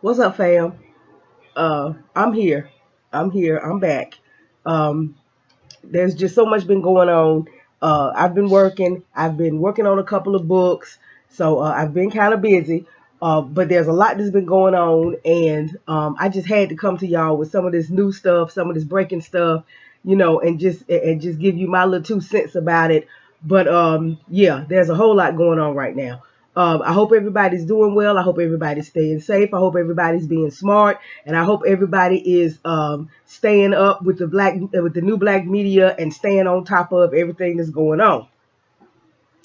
What's up, fam? I'm here. I'm here. I'm back. Um, there's just so much been going on. I've been working. I've been working on a couple of books, so I've been kind of busy. But there's a lot that's been going on, and I just had to come to y'all with some of this new stuff, some of this breaking stuff, and just give you my little 2 cents about it. But yeah, there's a whole lot going on right now. I hope everybody's doing well. I hope everybody's staying safe. I hope everybody's being smart, and I hope everybody is staying up with the new black media and staying on top of everything that's going on.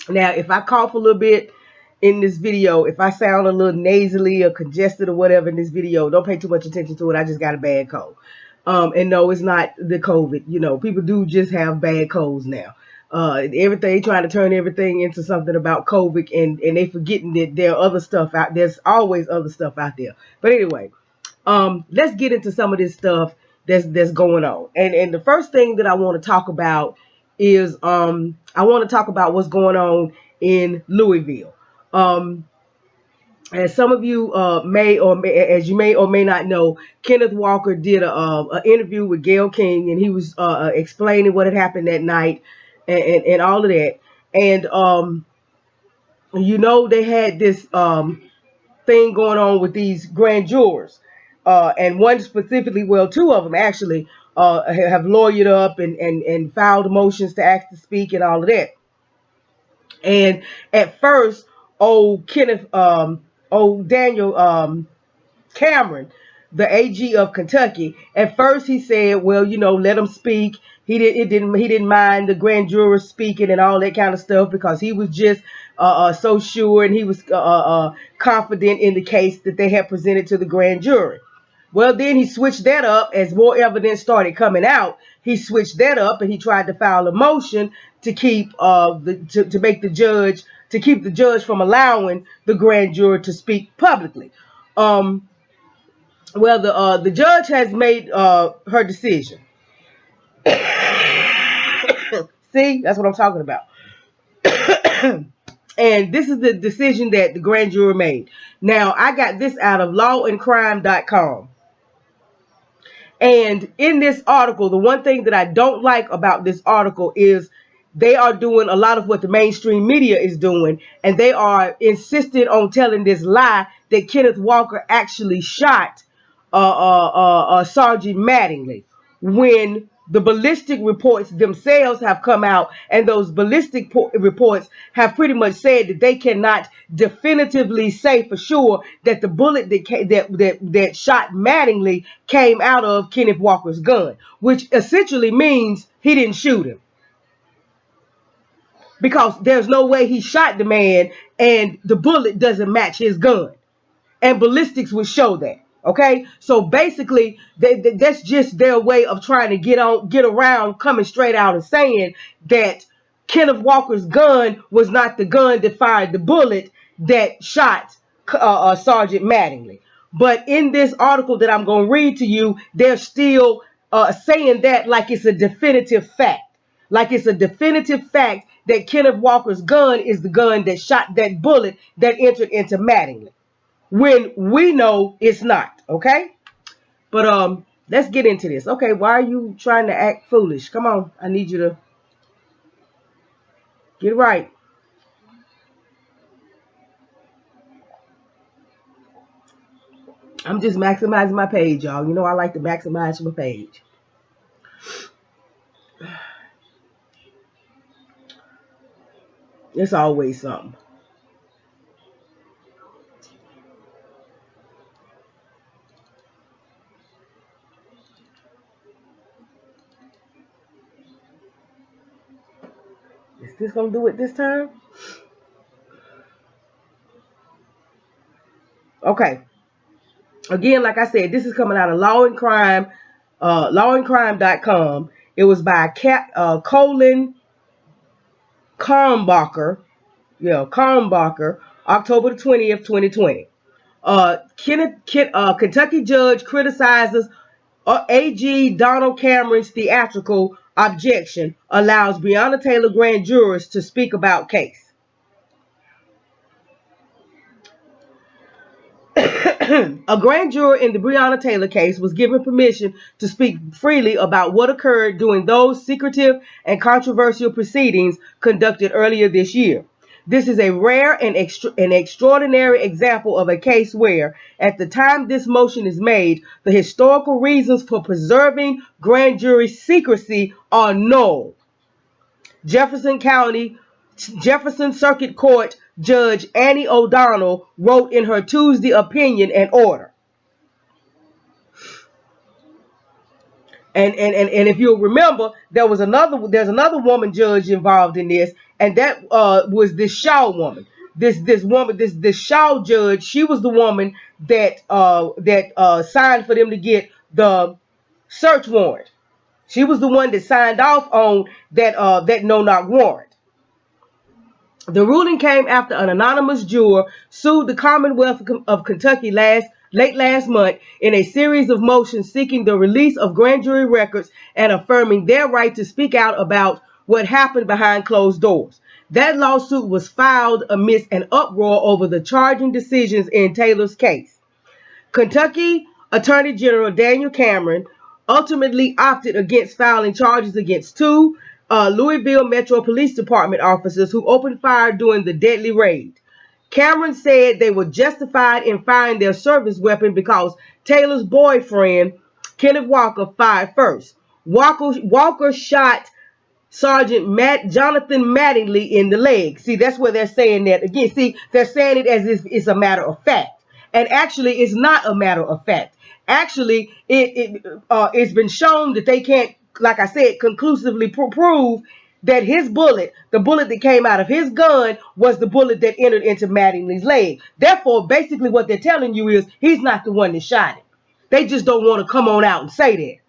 Now, if I cough a little bit in this video, if I sound a little nasally or congested or whatever in this video, don't pay too much attention to it. I just got a bad cold. And no, it's not the COVID. People do just have bad colds now. Everything trying to turn everything into something about COVID, and they forgetting that there are other stuff out. There's always other stuff out there. But anyway, let's get into some of this stuff that's going on. And the first thing that I want to talk about is I want to talk about what's going on in Louisville. As some of you as you may or may not know, Kenneth Walker did a interview with Gayle King, and he was explaining what had happened that night and all of that. And they had this thing going on with these grand jurors, and one specifically, well, two of them actually have lawyered up and filed motions to ask to speak and all of that. And at first, Daniel Cameron, the AG of Kentucky, at first he said, well, let him speak. He didn't mind the grand jurors speaking and all that kind of stuff, because he was just so sure, and he was confident in the case that they had presented to the grand jury. Well, then he switched that up as more evidence started coming out. He switched that up, and he tried to file a motion to keep to make the judge to keep the judge from allowing the grand jury to speak publicly. Well, the judge has made her decision. See, that's what I'm talking about. And this is the decision that the grand jury made. Now, I got this out of lawandcrime.com. And in this article, the one thing that I don't like about this article is they are doing a lot of what the mainstream media is doing, and they are insisting on telling this lie that Kenneth Walker actually shot Sergeant Mattingly, when the ballistic reports themselves have come out, and those ballistic reports have pretty much said that they cannot definitively say for sure that the bullet that shot Mattingly came out of Kenneth Walker's gun, which essentially means he didn't shoot him, because there's no way he shot the man and the bullet doesn't match his gun, and ballistics would show that. Okay, so basically that's just their way of trying to get around coming straight out and saying that Kenneth Walker's gun was not the gun that fired the bullet that shot Sergeant Mattingly. But in this article that I'm going to read to you, they're still saying that like it's a definitive fact. Like it's a definitive fact that Kenneth Walker's gun is the gun that shot that bullet that entered into Mattingly, when we know it's not. Okay, but let's get into this. Okay, why are you trying to act foolish? Come on, I need you to get right. I'm just maximizing my page, y'all. You know I like to maximize my page. It's always something. Is this gonna do it this time? Okay. Again, like I said, this is coming out of lawandcrime.com. It was by Colin Kalmbacher. Yeah, Kalmbacher, October the 20th, 2020. Kentucky judge criticizes AG Donald Cameron's theatrical objection, allows Breonna Taylor grand jurors to speak about case. A grand juror in the Breonna Taylor case was given permission to speak freely about what occurred during those secretive and controversial proceedings conducted earlier this year. This is a rare and extraordinary example of a case where, at the time this motion is made, the historical reasons for preserving grand jury secrecy are null. Jefferson Circuit Court Judge Annie O'Donnell wrote in her Tuesday opinion and order. And if you'll remember, there's another woman judge involved in this, and that was this Shaw woman. This Shaw judge, she was the woman that signed for them to get the search warrant. She was the one that signed off on that no-knock warrant. The ruling came after an anonymous juror sued the Commonwealth of Kentucky late last month in a series of motions seeking the release of grand jury records and affirming their right to speak out about what happened behind closed doors. That lawsuit was filed amidst an uproar over the charging decisions in Taylor's case. Kentucky Attorney General Daniel Cameron ultimately opted against filing charges against two Louisville Metro Police Department officers who opened fire during the deadly raid. Cameron said they were justified in firing their service weapon because Taylor's boyfriend, Kenneth Walker, fired first. Walker shot Sergeant Jonathan Mattingly in the leg. See, that's where they're saying that again. See, they're saying it as if it's a matter of fact. And actually, it's not a matter of fact. Actually, it's been shown that they can't, like I said, conclusively prove that his bullet, the bullet that came out of his gun, was the bullet that entered into Mattingly's leg. Therefore, basically what they're telling you is he's not the one that shot him. They just don't want to come on out and say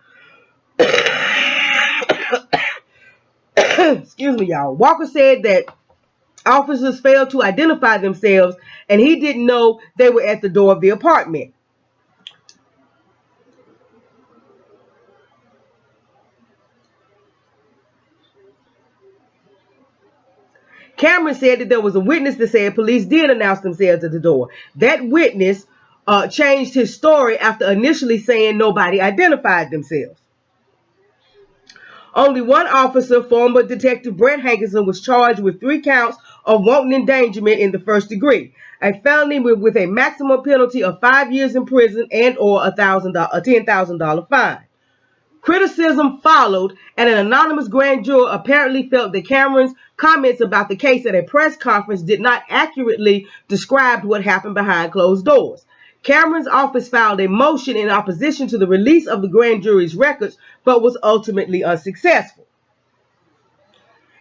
that. Excuse me, y'all. Walker said that officers failed to identify themselves and he didn't know they were at the door of the apartment. Cameron said that there was a witness that said police did announce themselves at the door. That witness changed his story after initially saying nobody identified themselves. Only one officer, former Detective Brett Hankinson, was charged with 3 counts of wanton endangerment in the first degree, a felony with a maximum penalty of 5 years in prison and or a $10,000 fine. Criticism followed, and an anonymous grand juror apparently felt that Cameron's comments about the case at a press conference did not accurately describe what happened behind closed doors. Cameron's office filed a motion in opposition to the release of the grand jury's records, but was ultimately unsuccessful.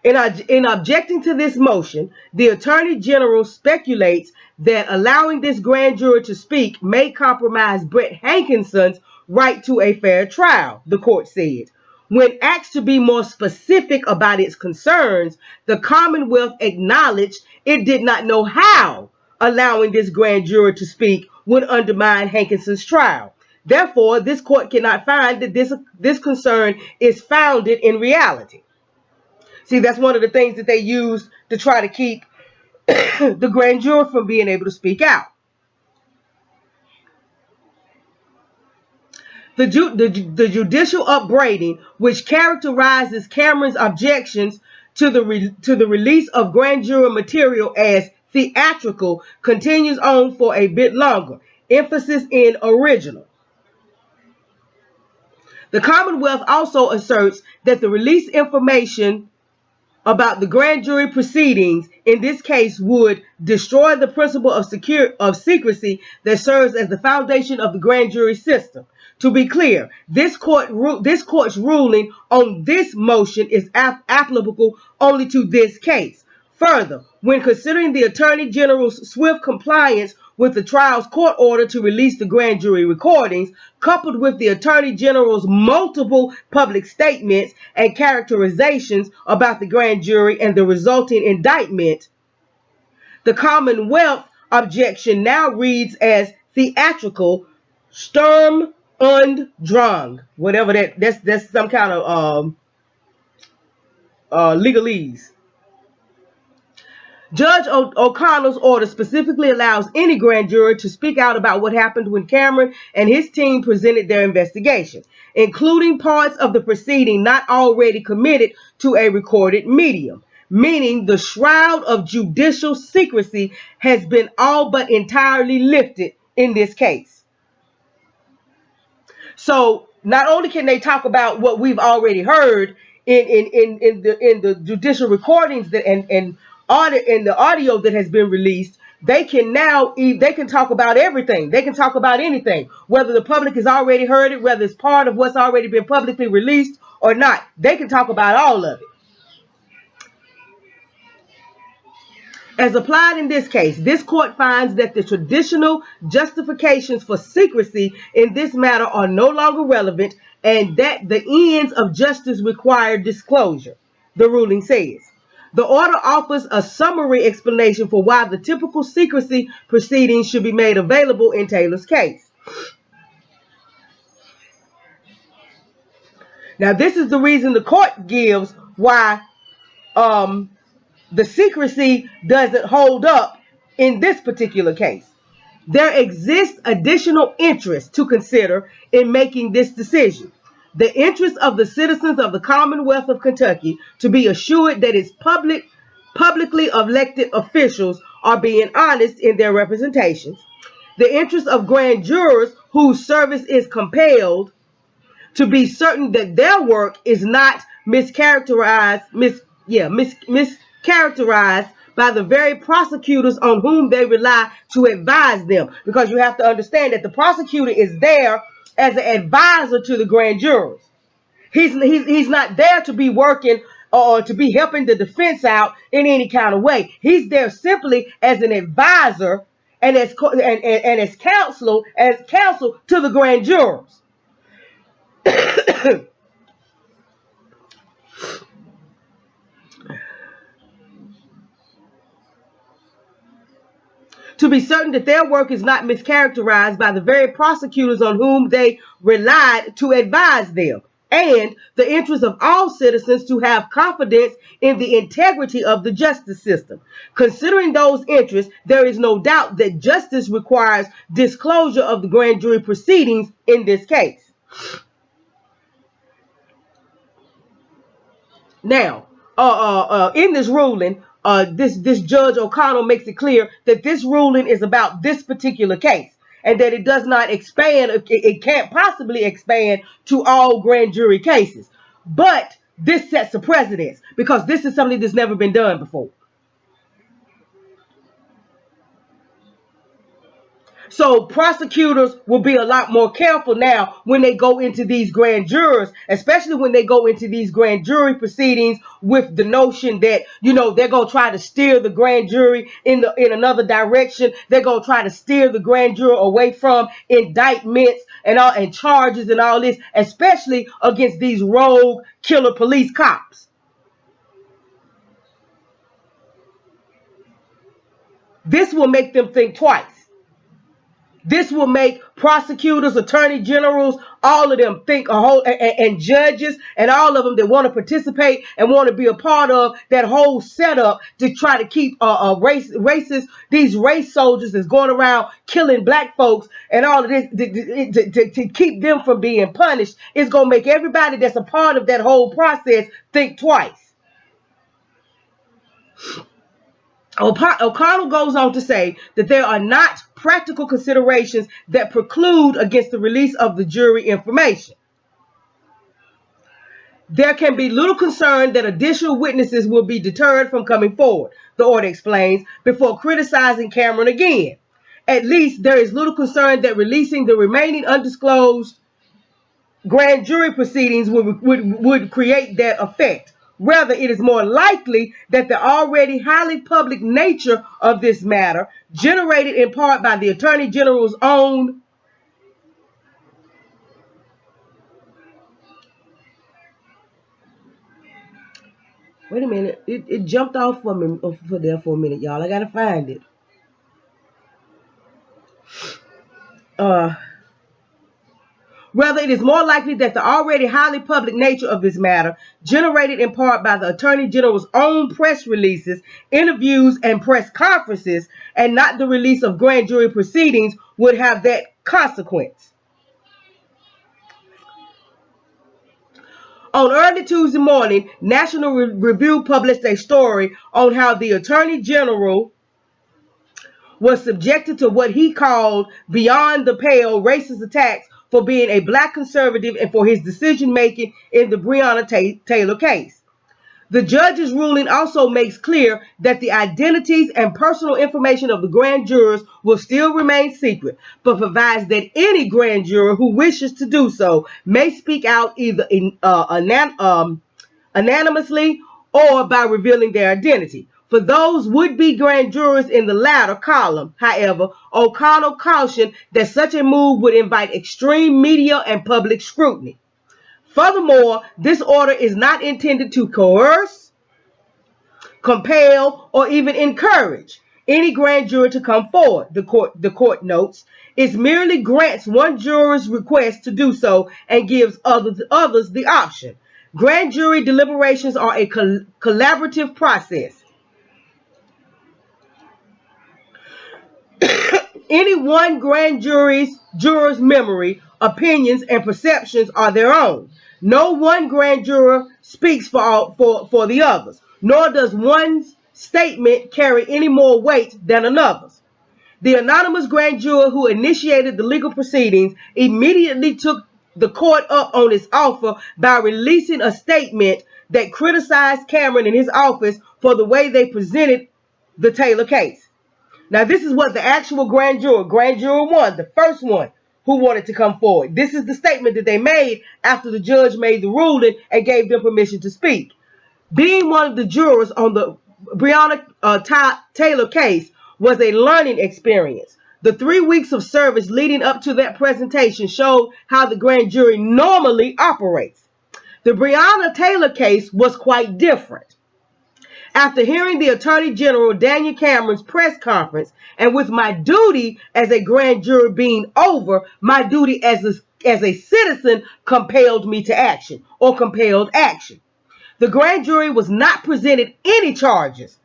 In objecting to this motion, the Attorney General speculates that allowing this grand juror to speak may compromise Brett Hankinson's right to a fair trial, the court said. When asked to be more specific about its concerns, the Commonwealth acknowledged it did not know how allowing this grand juror to speak would undermine Hankinson's trial. Therefore, this court cannot find that this concern is founded in reality. See, that's one of the things that they used to try to keep the grand juror from being able to speak out. The judicial upbraiding, which characterizes Cameron's objections to the release of grand juror material as theatrical, continues on for a bit longer. Emphasis in original. The Commonwealth also asserts that the released information about the grand jury proceedings in this case would destroy the principle of secrecy that serves as the foundation of the grand jury system. To be clear, this court's ruling on this motion is applicable only to this case. Further, when considering the Attorney General's swift compliance with the trial's court order to release the grand jury recordings, coupled with the Attorney General's multiple public statements and characterizations about the grand jury and the resulting indictment, the Commonwealth objection now reads as theatrical, Sturm und Drang, whatever that's some kind of legalese. Judge O'Connell's order specifically allows any grand jury to speak out about what happened when Cameron and his team presented their investigation, including parts of the proceeding not already committed to a recorded medium, meaning the shroud of judicial secrecy has been all but entirely lifted in this case. So not only can they talk about what we've already heard in the judicial recordings that and audit in the audio that has been released, they can talk about everything. They can talk about anything, whether the public has already heard it, whether it's part of what's already been publicly released or not. They can talk about all of it. As applied in this case, this court finds that the traditional justifications for secrecy in this matter are no longer relevant and that the ends of justice require disclosure, the ruling says. The order offers a summary explanation for why the typical secrecy proceedings should be made available in Taylor's case. Now, this is the reason the court gives why the secrecy doesn't hold up in this particular case. There exists additional interest to consider in making this decision. The interest of the citizens of the Commonwealth of Kentucky to be assured that its publicly elected officials are being honest in their representations. The interest of grand jurors whose service is compelled to be certain that their work is not mischaracterized by the very prosecutors on whom they rely to advise them. Because you have to understand that the prosecutor is there as an advisor to the grand jurors. He's not there to be working or to be helping the defense out in any kind of way. He's there simply as an advisor and as counsel to the grand jurors. To be certain that their work is not mischaracterized by the very prosecutors on whom they relied to advise them, and the interest of all citizens to have confidence in the integrity of the justice system. Considering those interests, there is no doubt that justice requires disclosure of the grand jury proceedings in this case. Now, in this ruling, this Judge O'Connell makes it clear that this ruling is about this particular case and that it does not expand, it can't possibly expand to all grand jury cases. But this sets a precedent because this is something that's never been done before. So prosecutors will be a lot more careful now when they go into these grand jurors, especially when they go into these grand jury proceedings with the notion that, you know, they're going to try to steer the grand jury in another direction. They're going to try to steer the grand jury away from indictments and charges and all this, especially against these rogue killer police cops. This will make them think twice. This will make prosecutors, attorney generals, all of them think and judges and all of them that want to participate and want to be a part of that whole setup to try to keep these race soldiers that's going around killing black folks and all of this to keep them from being punished. It's going to make everybody that's a part of that whole process think twice. O'Connell goes on to say that there are not practical considerations that preclude against the release of the jury information. There can be little concern that additional witnesses will be deterred from coming forward, the order explains, before criticizing Cameron again. At least there is little concern that releasing the remaining undisclosed grand jury proceedings would create that effect. Rather, it is more likely that the already highly public nature of this matter, generated in part by the Attorney General's own wait a minute, it jumped off for me for a minute, y'all. I gotta find it. Rather, it is more likely that the already highly public nature of this matter, generated in part by the Attorney General's own press releases, interviews, and press conferences, and not the release of grand jury proceedings, would have that consequence. On early Tuesday morning, National Review published a story on how the Attorney General was subjected to what he called beyond the pale racist attacks for being a black conservative and for his decision making in the Breonna Taylor case. The judge's ruling also makes clear that the identities and personal information of the grand jurors will still remain secret, but provides that any grand juror who wishes to do so may speak out either anonymously or by revealing their identity. For those would-be grand jurors in the latter column, however, O'Connell cautioned that such a move would invite extreme media and public scrutiny. Furthermore, this order is not intended to coerce, compel, or even encourage any grand jury to come forward, the court notes. It merely grants one juror's request to do so and gives others the option. Grand jury deliberations are a collaborative process. Any one grand juror's memory, opinions, and perceptions are their own. No one grand juror speaks for the others, nor does one's statement carry any more weight than another's. The anonymous grand juror who initiated the legal proceedings immediately took the court up on its offer by releasing a statement that criticized Cameron and his office for the way they presented the Taylor case. Now, this is what the actual grand juror 1, the first one who wanted to come forward. This is the statement that they made after the judge made the ruling and gave them permission to speak. Being one of the jurors on the Breonna Taylor case was a learning experience. The 3 weeks of service leading up to that presentation showed how the grand jury normally operates. The Breonna Taylor case was quite different. After hearing the Attorney General Daniel Cameron's press conference, and with my duty as a grand juror being over, my duty as a citizen compelled me to action, or compelled action. The grand jury was not presented any charges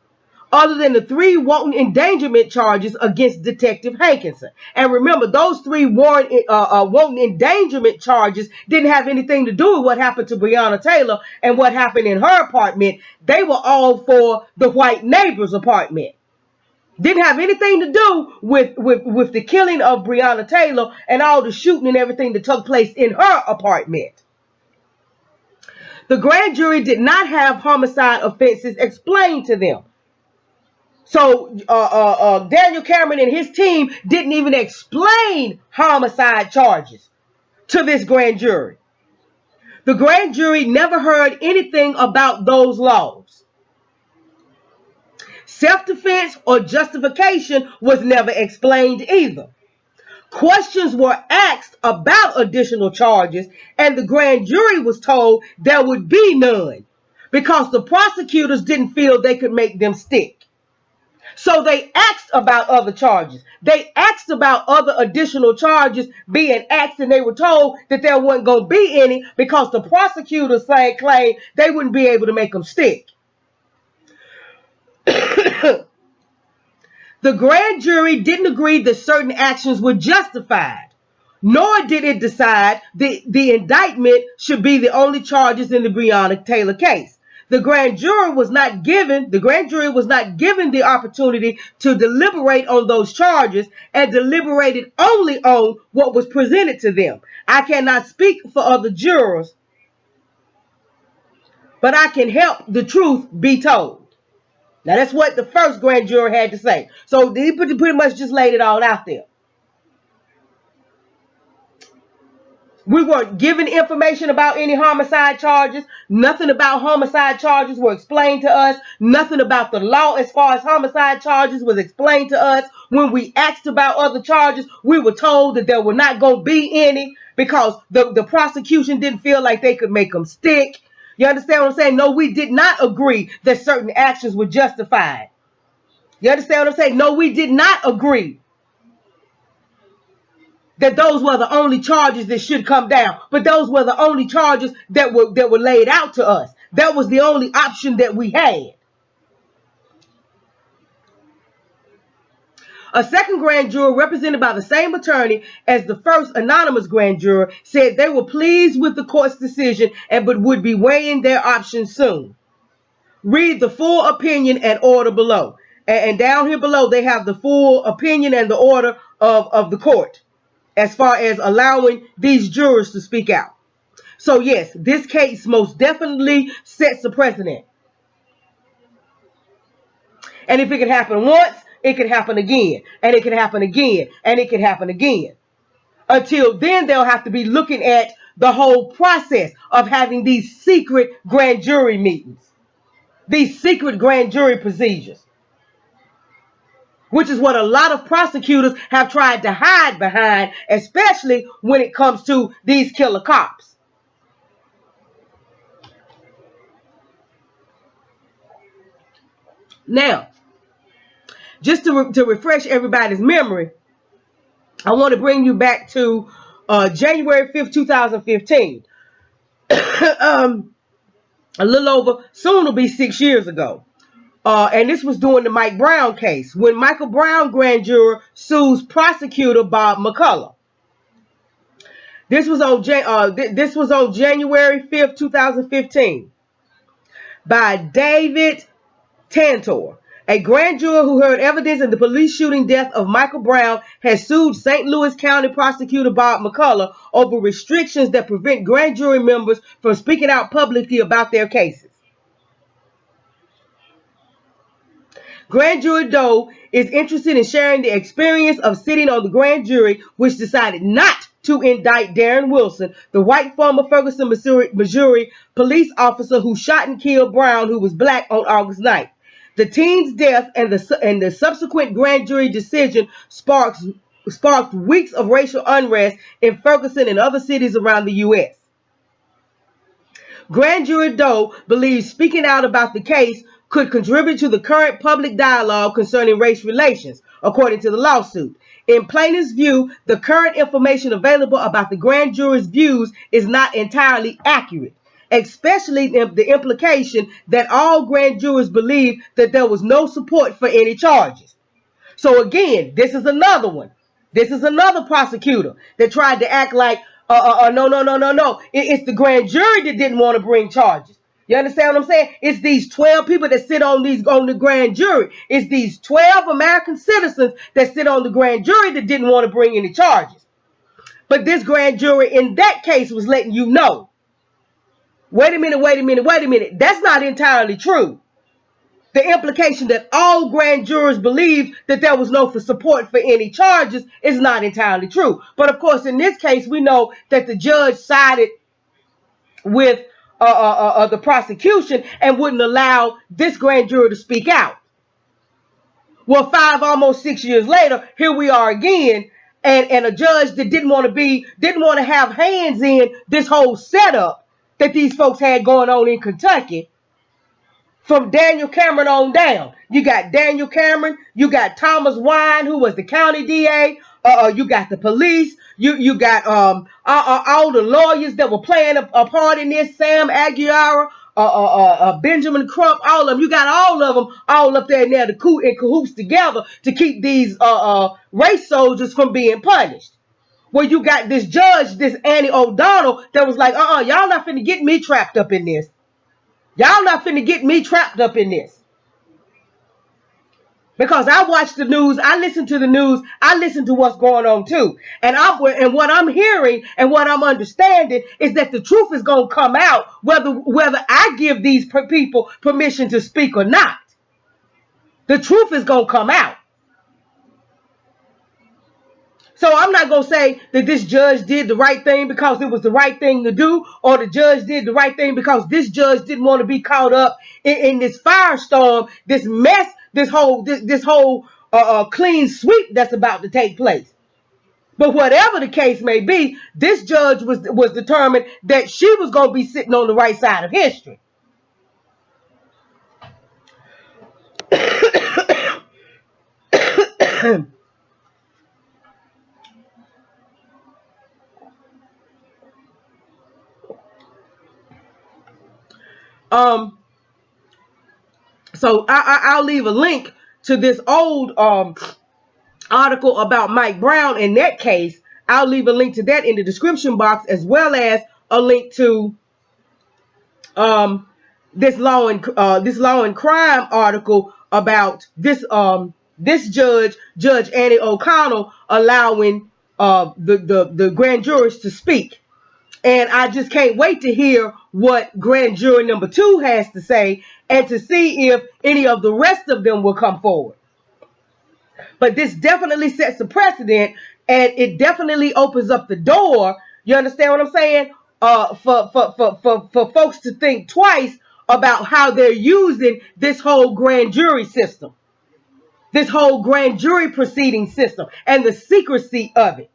other than the 3 wanton endangerment charges against Detective Hankinson. And remember, those 3 wanton endangerment charges didn't have anything to do with what happened to Breonna Taylor and what happened in her apartment. They were all for the white neighbor's apartment. Didn't have anything to do with the killing of Breonna Taylor and all the shooting and everything that took place in her apartment. The grand jury did not have homicide offenses explained to them. So Daniel Cameron and his team didn't even explain homicide charges to this grand jury. The grand jury never heard anything about those laws. Self-defense or justification was never explained either. Questions were asked about additional charges, and the grand jury was told there would be none because the prosecutors didn't feel they could make them stick. So they asked about other charges. They asked about other additional charges being asked, and they were told that there wasn't going to be any because the prosecutors claimed they wouldn't be able to make them stick. The grand jury didn't agree that certain actions were justified, nor did it decide the indictment should be the only charges in the Breonna Taylor case. The grand jury was not given the opportunity to deliberate on those charges and deliberated only on what was presented to them. I cannot speak for other jurors, but I can help the truth be told. Now, that's what the first grand juror had to say. So he pretty much just laid it all out there. We weren't given information about any homicide charges. Nothing about homicide charges were explained to us. Nothing about the law as far as homicide charges was explained to us. When we asked about other charges, we were told that there were not going to be any because the prosecution didn't feel like they could make them stick. You understand what I'm saying? No, we did not agree that certain actions were justified. You understand what I'm saying? No, we did not agree. that those were the only charges that should come down, but those were the only charges that were laid out to us. That was the only option that we had. A second grand juror, represented by the same attorney as the first anonymous grand juror, said they were pleased with the court's decision but would be weighing their options soon. Read the full opinion and order below. And down here below, they have the full opinion and the order of the court as far as allowing these jurors to speak out. So yes, this case most definitely sets a precedent. And if it can happen once, it can happen again, and it can happen again, and it can happen again. Until then, they'll have to be looking at the whole process of having these secret grand jury meetings, these secret grand jury procedures, which is what a lot of prosecutors have tried to hide behind, especially when it comes to these killer cops. Now, just to refresh everybody's memory, I want to bring you back to January 5th, 2015. A little over, soon will be 6 years ago. And this was during the Mike Brown case, when Michael Brown grand juror sues prosecutor Bob McCullough. This was on January 5th, 2015, by David Tantor. A grand juror who heard evidence in the police shooting death of Michael Brown has sued St. Louis County Prosecutor Bob McCullough over restrictions that prevent grand jury members from speaking out publicly about their cases. Grand jury Doe is interested in sharing the experience of sitting on the grand jury, which decided not to indict Darren Wilson, the white former Ferguson, Missouri police officer who shot and killed Brown, who was black, on August 9th. The teen's death and the subsequent grand jury decision sparked weeks of racial unrest in Ferguson and other cities around the U.S. Grand jury Doe believes speaking out about the case could contribute to the current public dialogue concerning race relations, according to the lawsuit. In plaintiff's view, the current information available about the grand jury's views is not entirely accurate, especially the implication that all grand jurors believe that there was no support for any charges. So again, this is another one. This is another prosecutor that tried to act like, no. It's the grand jury that didn't want to bring charges. You understand what I'm saying? It's these 12 people that sit on the grand jury. It's these 12 American citizens that sit on the grand jury that didn't want to bring any charges. But this grand jury in that case was letting you know, wait a minute. That's not entirely true. The implication that all grand jurors believed that there was no support for any charges is not entirely true. But of course, in this case, we know that the judge sided with the prosecution and wouldn't allow this grand juror to speak out. Well, almost 6 years later, here we are again, and a judge that didn't want to have hands in this whole setup that these folks had going on in Kentucky. From Daniel Cameron on down. You got Daniel Cameron, you got Thomas Wine, who was the county DA, you got the police, you got all the lawyers that were playing a part in this, Sam Aguirre, Benjamin Crump, all of them. You got all of them all up there in cahoots together to keep these race soldiers from being punished. Well, you got this judge, this Annie O'Donnell, that was like, y'all not finna get me trapped up in this. Y'all not finna get me trapped up in this. Because I watch the news, I listen to the news, I listen to what's going on too. And what I'm hearing and what I'm understanding is that the truth is going to come out whether I give these people permission to speak or not. The truth is going to come out. So I'm not going to say that this judge did the right thing because it was the right thing to do, or the judge did the right thing because this judge didn't want to be caught up in this firestorm, this mess, this whole clean sweep that's about to take place. But whatever the case may be, this judge was determined that she was going to be sitting on the right side of history. So I'll leave a link to this old article about Mike Brown in that case. I'll leave a link to that in the description box, as well as a link to this law and crime article about this Judge Annie O'Connell, allowing the grand jurors to speak. And I just can't wait to hear what grand jury number 2 has to say, and to see if any of the rest of them will come forward. But this definitely sets a precedent, and it definitely opens up the door. You understand what I'm saying? For folks to think twice about how they're using this whole grand jury system, this whole grand jury proceeding system, and the secrecy of it.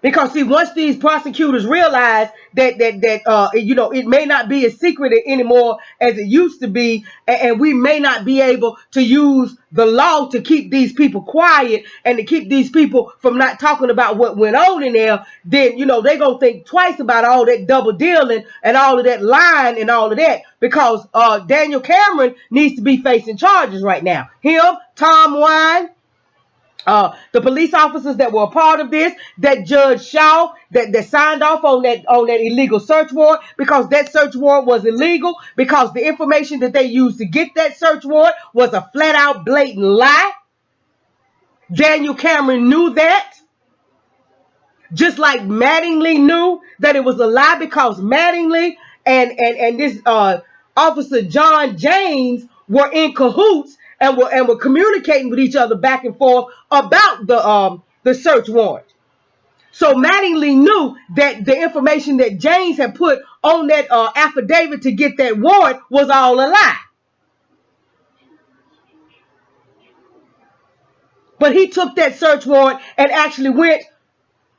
Because see, once these prosecutors realize that it may not be as secret anymore as it used to be, and we may not be able to use the law to keep these people quiet and to keep these people from not talking about what went on in there, then they're gonna think twice about all that double dealing and all of that lying and all of that, because Daniel Cameron needs to be facing charges right now. Him, Tom Wine. The police officers that were a part of this, that Judge Shaw that signed off on that illegal search warrant, because that search warrant was illegal, because the information that they used to get that search warrant was a flat out blatant lie. Daniel Cameron knew that. Just like Mattingly knew that it was a lie, because Mattingly and this officer John James were in cahoots and were communicating with each other back and forth about the search warrant. So Mattingly knew that the information that James had put on that affidavit to get that warrant was all a lie. But he took that search warrant and actually went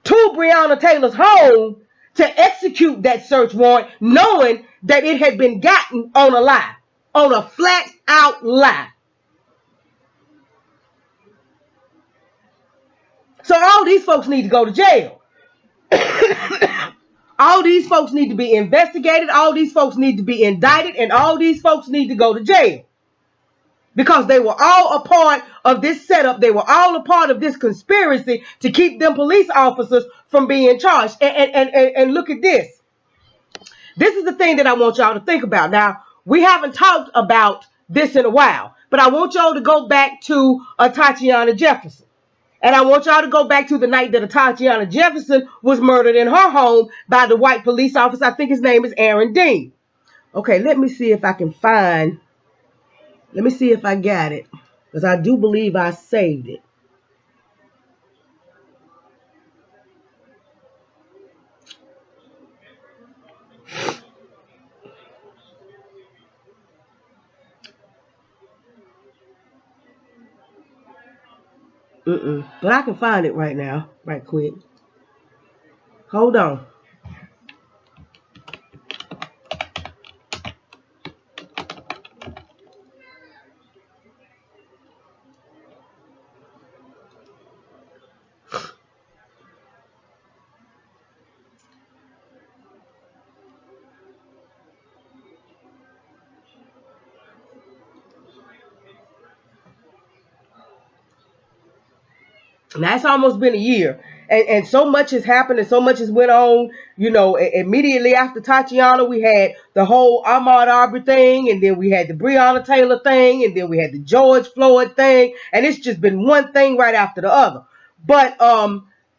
to Breonna Taylor's home to execute that search warrant, knowing that it had been gotten on a lie, on a flat out lie. So all these folks need to go to jail. All these folks need to be investigated. All these folks need to be indicted, and all these folks need to go to jail. Because they were all a part of this setup. They were all a part of this conspiracy to keep them police officers from being charged. And look at this. This is the thing that I want y'all to think about. Now, we haven't talked about this in a while, but I want y'all to go back to Tatiana Jefferson. And I want y'all to go back to the night that Tatiana Jefferson was murdered in her home by the white police officer. I think his name is Aaron Dean. Okay, let me see if I can find... Let me see if I got it, because I do believe I saved it. But I can find it right now, right quick. Hold on. Now it's almost been a year, and so much has happened, and so much has went on. Immediately after Tatiana, we had the whole Ahmaud Arbery thing, and then we had the Breonna Taylor thing, and then we had the George Floyd thing, and it's just been one thing right after the other. But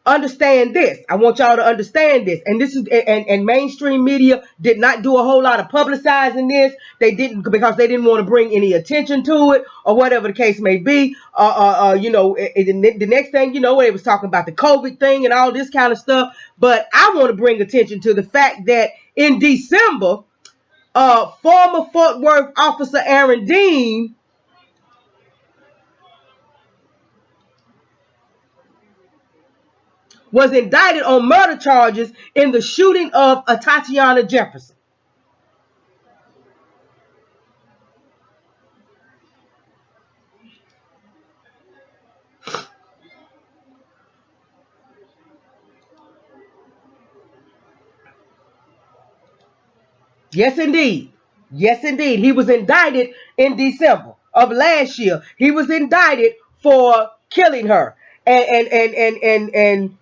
understand this. I want y'all to understand this. And this is and mainstream media did not do a whole lot of publicizing this. They didn't, because they didn't want to bring any attention to it, or whatever the case may be. The next thing they was talking about the COVID thing and all this kind of stuff. But I want to bring attention to the fact that in December, former Fort Worth officer Aaron Dean was indicted on murder charges in the shooting of Tatiana Jefferson. Yes, indeed. Yes, indeed. He was indicted in December of last year. He was indicted for killing her. And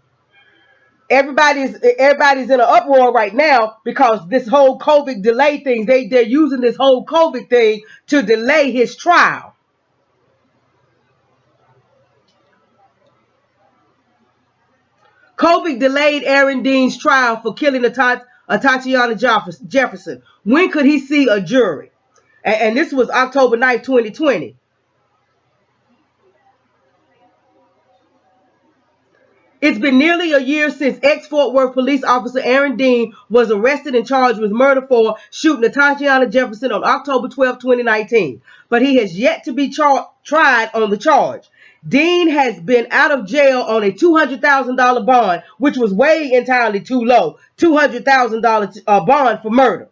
everybody's in an uproar right now because this whole COVID delay thing, they're using this whole COVID thing to delay his trial. COVID delayed Aaron Dean's trial for killing Tatiana Jefferson. When could he see a jury? And this was October 9th, 2020. It's been nearly a year since ex-Fort Worth police officer Aaron Dean was arrested and charged with murder for shooting Tatiana Jefferson on October 12, 2019. But he has yet to be tried on the charge. Dean has been out of jail on a $200,000 bond, which was way entirely too low. $200,000 bond for murder.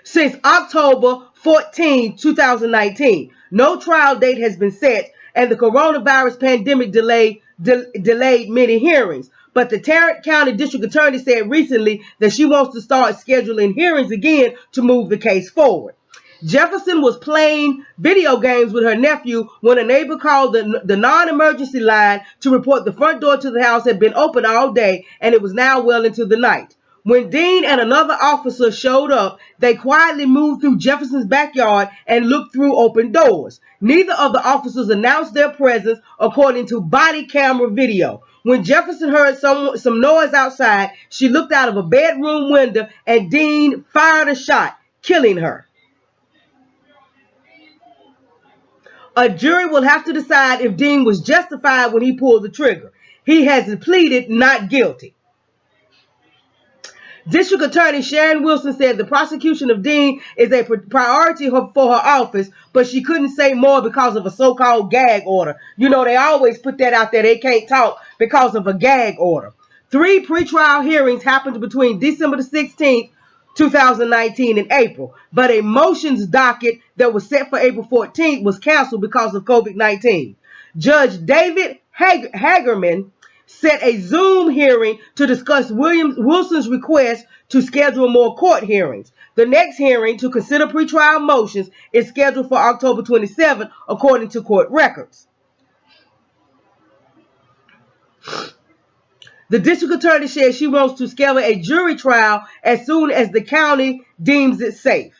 Since October 14, 2019, no trial date has been set, and the coronavirus pandemic delayed many hearings. But the Tarrant County District Attorney said recently that she wants to start scheduling hearings again to move the case forward. Jefferson was playing video games with her nephew when a neighbor called the non-emergency line to report the front door to the house had been open all day and it was now well into the night. When Dean and another officer showed up, they quietly moved through Jefferson's backyard and looked through open doors. Neither of the officers announced their presence, according to body camera video. When Jefferson heard some noise outside, she looked out of a bedroom window and Dean fired a shot, killing her. A jury will have to decide if Dean was justified when he pulled the trigger. He has pleaded not guilty. District Attorney Sharon Wilson said the prosecution of Dean is a priority for her office, but she couldn't say more because of a so-called gag order. You know, they always put that out there. They can't talk because of a gag order. 3 pretrial hearings happened between December the 16th, 2019 and April, but a motions docket that was set for April 14th was canceled because of COVID-19. Judge David Hagerman set a Zoom hearing to discuss Wilson's request to schedule more court hearings. The next hearing to consider pretrial motions is scheduled for October 27th, according to court records. The district attorney says she wants to schedule a jury trial as soon as the county deems it safe.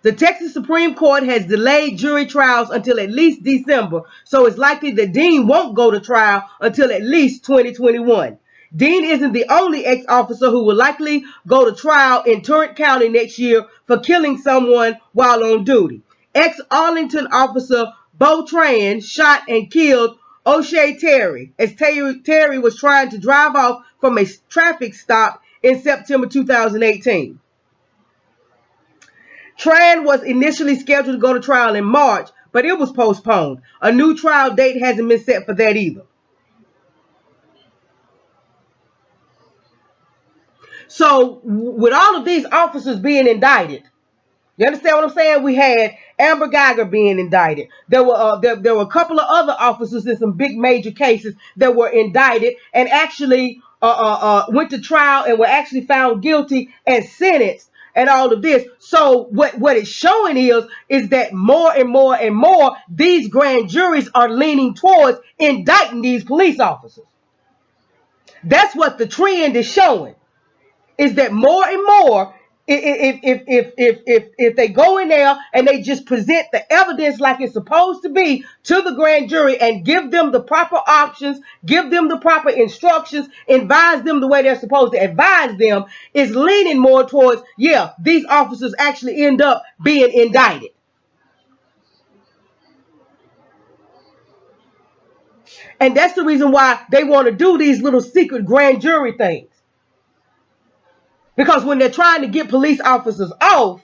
The Texas Supreme Court has delayed jury trials until at least December, so it's likely that Dean won't go to trial until at least 2021. Dean isn't the only ex-officer who will likely go to trial in Tarrant County next year for killing someone while on duty. Ex-Arlington officer Bo Tran shot and killed O'Shea Terry as Terry was trying to drive off from a traffic stop in September 2018. Tran was initially scheduled to go to trial in March, but it was postponed. A new trial date hasn't been set for that either. So with all of these officers being indicted, you understand what I'm saying? We had Amber Geiger being indicted. There were a couple of other officers in some big major cases that were indicted and actually went to trial and were actually found guilty and sentenced and all of this. So what it's showing is that more and more and more these grand juries are leaning towards indicting these police officers. That's what the trend is showing. Is that more and more, if they go in there and they just present the evidence like it's supposed to be to the grand jury and give them the proper options, give them the proper instructions, advise them the way they're supposed to advise them, is leaning more towards, yeah, these officers actually end up being indicted. And that's the reason why they want to do these little secret grand jury things. Because when they're trying to get police officers off,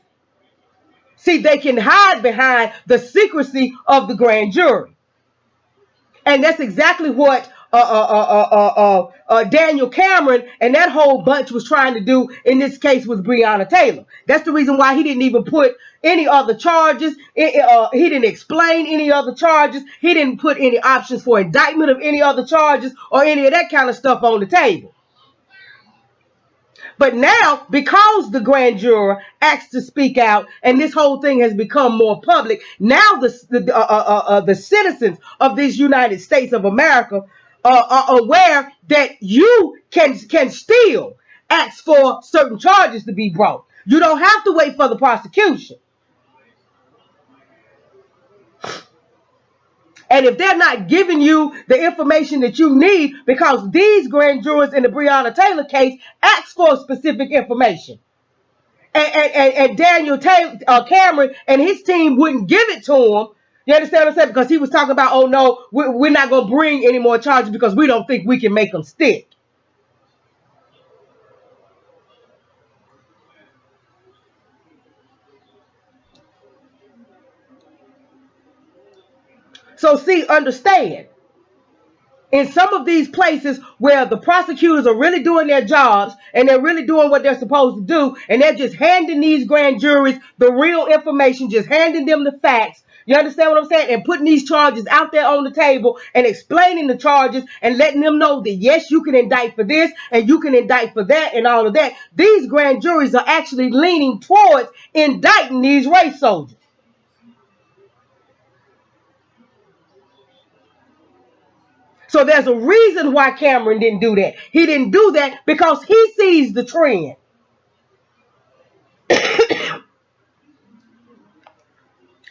see, they can hide behind the secrecy of the grand jury. And that's exactly what Daniel Cameron and that whole bunch was trying to do in this case with Breonna Taylor. That's the reason why he didn't even put any other charges. He didn't explain any other charges. He didn't put any options for indictment of any other charges or any of that kind of stuff on the table. But now, because the grand juror asked to speak out, and this whole thing has become more public, now the citizens of these United States of America are aware that you can still ask for certain charges to be brought. You don't have to wait for the prosecution. And if they're not giving you the information that you need, because these grand jurors in the Breonna Taylor case asked for specific information, and Daniel Cameron and his team wouldn't give it to him. You understand what I'm saying? Because he was talking about, oh no, we're not going to bring any more charges because we don't think we can make them stick. So see, understand, in some of these places where the prosecutors are really doing their jobs and they're really doing what they're supposed to do, and they're just handing these grand juries the real information, just handing them the facts, you understand what I'm saying? And putting these charges out there on the table and explaining the charges and letting them know that, yes, you can indict for this and you can indict for that and all of that. These grand juries are actually leaning towards indicting these race soldiers. So there's a reason why Cameron didn't do that. He didn't do that because he sees the trend.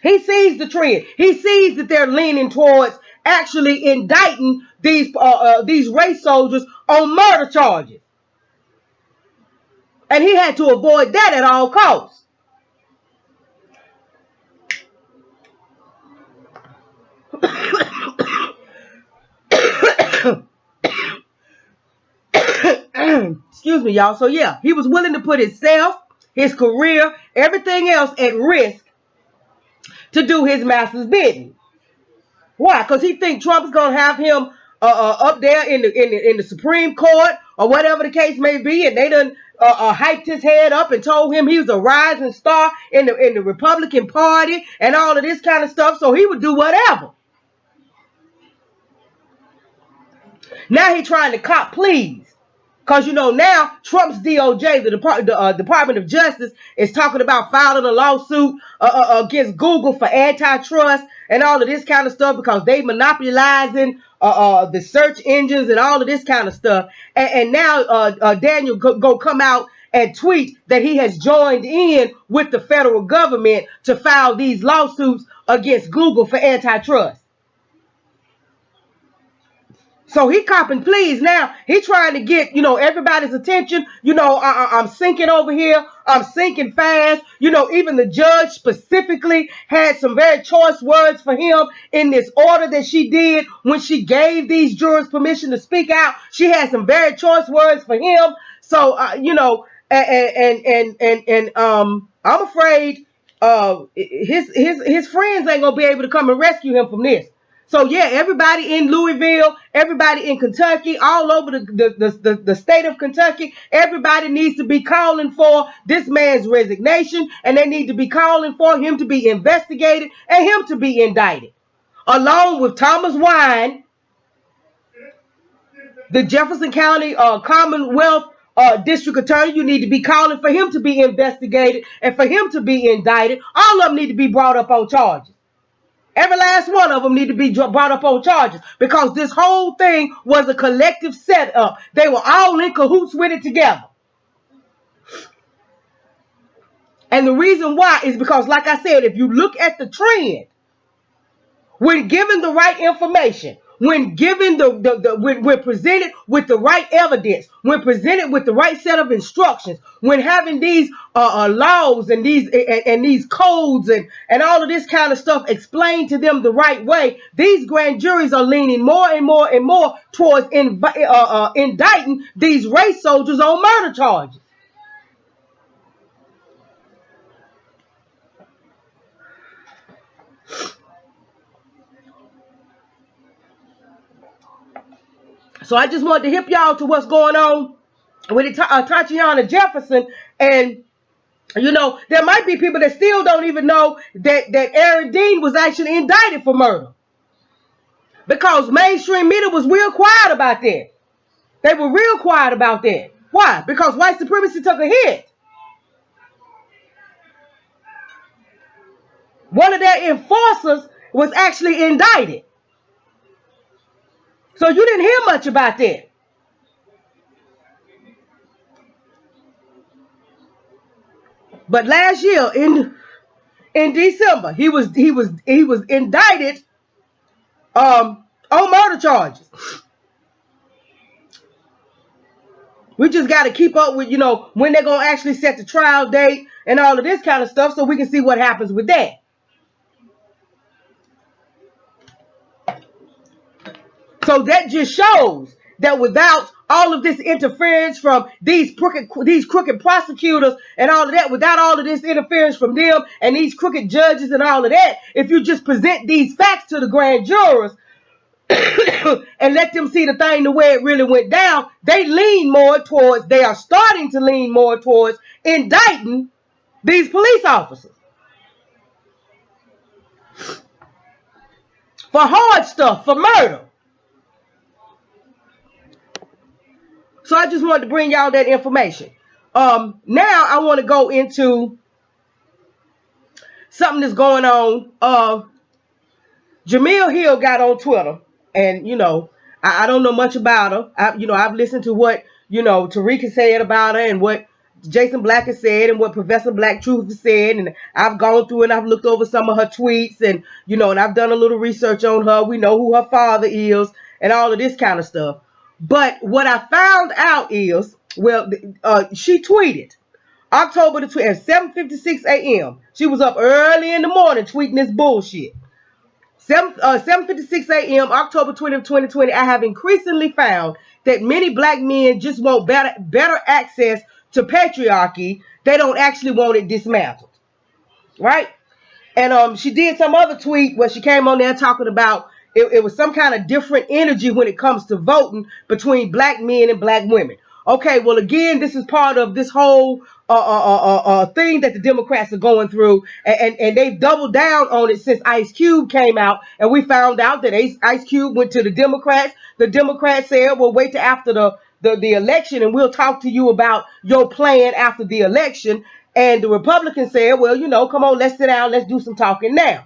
He sees the trend. He sees that they're leaning towards actually indicting these race soldiers on murder charges. And he had to avoid that at all costs. Excuse me, y'all. So yeah, he was willing to put himself, his career, everything else at risk to do his master's bidding. Why? Because he thinks Trump's gonna have him up there in the Supreme Court or whatever the case may be, and they done hyped his head up and told him he was a rising star in the Republican Party and all of this kind of stuff. So he would do whatever. Now he's trying to cop pleas. Because, you know, now Trump's DOJ, the Department of Justice, is talking about filing a lawsuit against Google for antitrust and all of this kind of stuff because they monopolizing the search engines and all of this kind of stuff. And now Daniel go come out and tweet that he has joined in with the federal government to file these lawsuits against Google for antitrust. So he copping pleas now. He trying to get, you know, everybody's attention. You know, I'm sinking over here. I'm sinking fast. You know, even the judge specifically had some very choice words for him in this order that she did when she gave these jurors permission to speak out. She had some very choice words for him. So, you know, I'm afraid his friends ain't gonna be able to come and rescue him from this. So yeah, everybody in Louisville, everybody in Kentucky, all over the state of Kentucky, everybody needs to be calling for this man's resignation, and they need to be calling for him to be investigated and him to be indicted. Along with Thomas Wine, the Jefferson County Commonwealth District Attorney, you need to be calling for him to be investigated and for him to be indicted. All of them need to be brought up on charges. Every last one of them need to be brought up on charges because this whole thing was a collective setup. They were all in cahoots with it together. And the reason why is because, like I said, if you look at the trend, when given the right information, when given when we're presented with the right evidence, when presented with the right set of instructions, when having these laws and these codes and all of this kind of stuff explained to them the right way, these grand juries are leaning more and more and more towards indicting these race soldiers on murder charges. So I just wanted to hip y'all to what's going on with Tatiana Jefferson. And, you know, there might be people that still don't even know that Aaron Dean was actually indicted for murder. Because mainstream media was real quiet about that. They were real quiet about that. Why? Because white supremacy took a hit. One of their enforcers was actually indicted. So you didn't hear much about that. But last year in December, he was indicted on murder charges. We just got to keep up with, when they're going to actually set the trial date and all of this kind of stuff so we can see what happens with that. So that just shows that without all of this interference from these crooked prosecutors and all of that, without all of this interference from them and these crooked judges and all of that, if you just present these facts to the grand jurors and let them see the thing the way it really went down, they are starting to lean more towards indicting these police officers for hard stuff, for murder. So I just wanted to bring y'all that information. Now I want to go into something that's going on. Jamil Hill got on Twitter, and I don't know much about her. I've listened to what Tarika said about her, and what Jason Black has said, and what Professor Black Truth has said, and I've gone through and I've looked over some of her tweets, and and I've done a little research on her. We know who her father is, and all of this kind of stuff. But what I found out is, she tweeted October the 20th at 7:56 a.m. She was up early in the morning tweeting this bullshit. 7:56 a.m. October 20th, 2020. I have increasingly found that many black men just want better access to patriarchy. They don't actually want it dismantled, right? And she did some other tweet where she came on there talking about it was some kind of different energy when it comes to voting between black men and black women. Okay, well, again, this is part of this whole thing that the Democrats are going through, and they've doubled down on it since Ice Cube came out, and we found out that Ice Cube went to the Democrats. The Democrats said, well, wait till after the election, and we'll talk to you about your plan after the election. And the Republicans said, well, come on, let's sit down, let's do some talking now.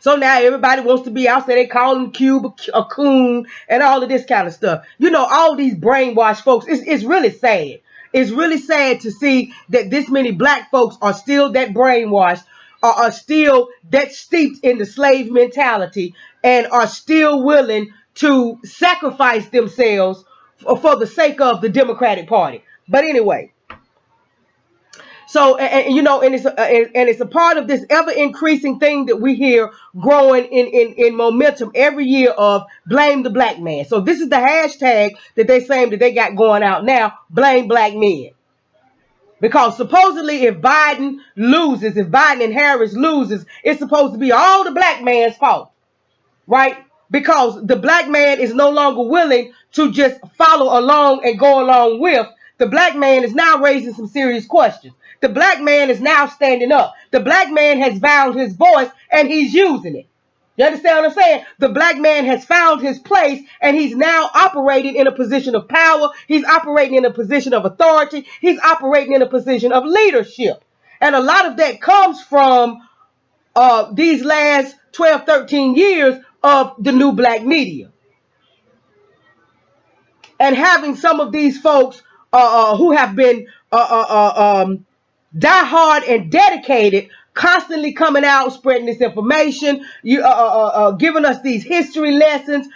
So now everybody wants to be out, say they calling Cube a coon and all of this kind of stuff. All these brainwashed folks, it's really sad. It's really sad to see that this many black folks are still that brainwashed, are still that steeped in the slave mentality, and are still willing to sacrifice themselves for the sake of the Democratic Party. But anyway. So, and it's a part of this ever increasing thing that we hear growing in momentum every year of blame the black man. So this is the hashtag that they're saying that they got going out now, blame black men. Because supposedly if Biden and Harris loses, it's supposed to be all the black man's fault, right? Because the black man is no longer willing to just follow along and go along with. The black man is now raising some serious questions. The black man is now standing up. The black man has found his voice and he's using it. You understand what I'm saying? The black man has found his place and he's now operating in a position of power. He's operating in a position of authority. He's operating in a position of leadership. And a lot of that comes from these last 12, 13 years of the new black media. And having some of these folks who have been diehard and dedicated, constantly coming out, spreading this information, giving us these history lessons,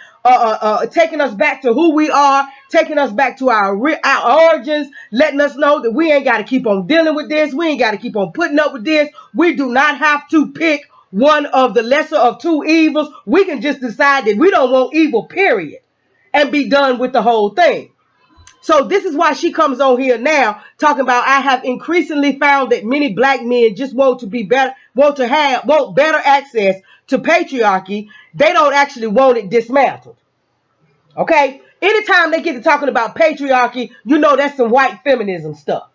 taking us back to who we are, taking us back to our origins, letting us know that we ain't got to keep on dealing with this. We ain't got to keep on putting up with this. We do not have to pick one of the lesser of two evils. We can just decide that we don't want evil, period, and be done with the whole thing. So this is why she comes on here now talking about, I have increasingly found that many black men just want better access to patriarchy. They don't actually want it dismantled. Okay? Anytime they get to talking about patriarchy, that's some white feminism stuff.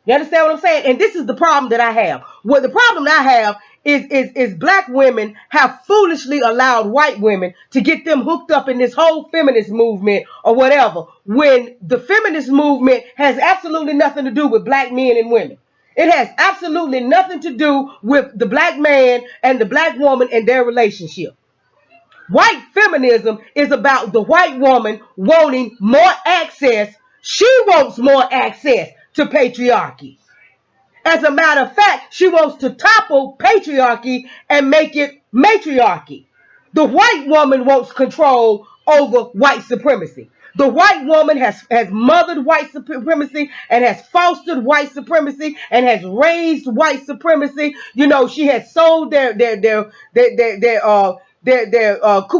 You understand what I'm saying? And this is the problem that I have. Well, the problem I have is black women have foolishly allowed white women to get them hooked up in this whole feminist movement or whatever, when the feminist movement has absolutely nothing to do with black men and women. It has absolutely nothing to do with the black man and the black woman and their relationship. White feminism is about the white woman wanting more access. She wants more access to patriarchy. As a matter of fact, she wants to topple patriarchy and make it matriarchy. The white woman wants control over white supremacy. The white woman has mothered white supremacy and has fostered white supremacy and has raised white supremacy. You know, she has sold their Ku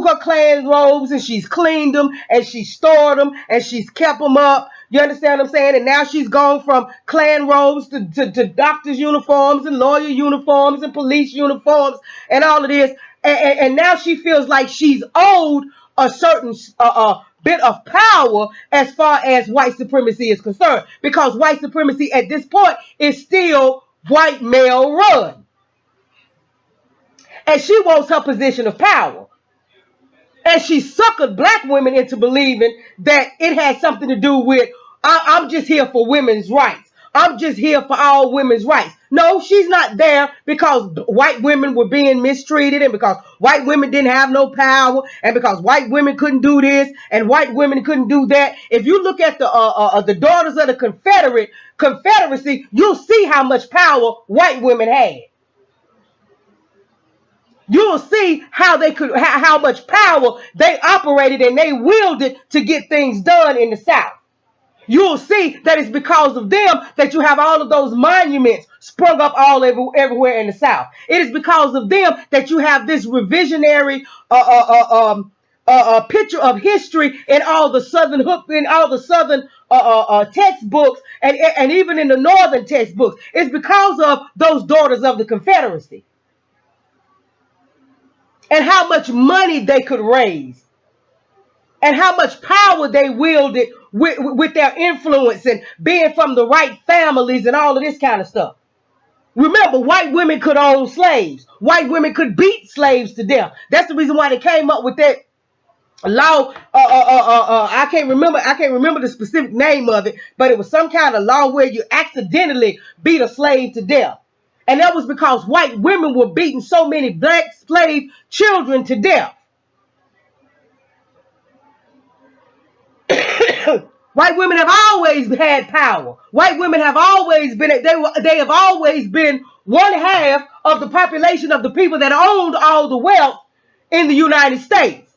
Klux Klan robes, and she's cleaned them and she's stored them and she's kept them up. You understand what I'm saying? And now she's gone from Klan robes to doctors' uniforms and lawyer uniforms and police uniforms and all of this. And now she feels like she's owed a certain bit of power as far as white supremacy is concerned. Because white supremacy at this point is still white male run. And she wants her position of power. And she suckered black women into believing that it has something to do with, I'm just here for women's rights. I'm just here for all women's rights. No, she's not there because white women were being mistreated and because white women didn't have no power and because white women couldn't do this and white women couldn't do that. If you look at the daughters of the Confederacy, you'll see how much power white women had. You'll see how how much power they operated and they wielded to get things done in the South. You'll see that it's because of them that you have all of those monuments sprung up everywhere in the South. It is because of them that you have this revisionary picture of history in all the southern textbooks and even in the northern textbooks. It's because of those daughters of the Confederacy and how much money they could raise and how much power they wielded with their influence and being from the right families and all of this kind of stuff. Remember, white women could own slaves. White women could beat slaves to death. That's the reason why they came up with that law. I can't remember the specific name of it, but it was some kind of law where you accidentally beat a slave to death. And that was because white women were beating so many black slave children to death. White women have always had power. White women have always been, they have always been one half of the population of the people that owned all the wealth in the United States.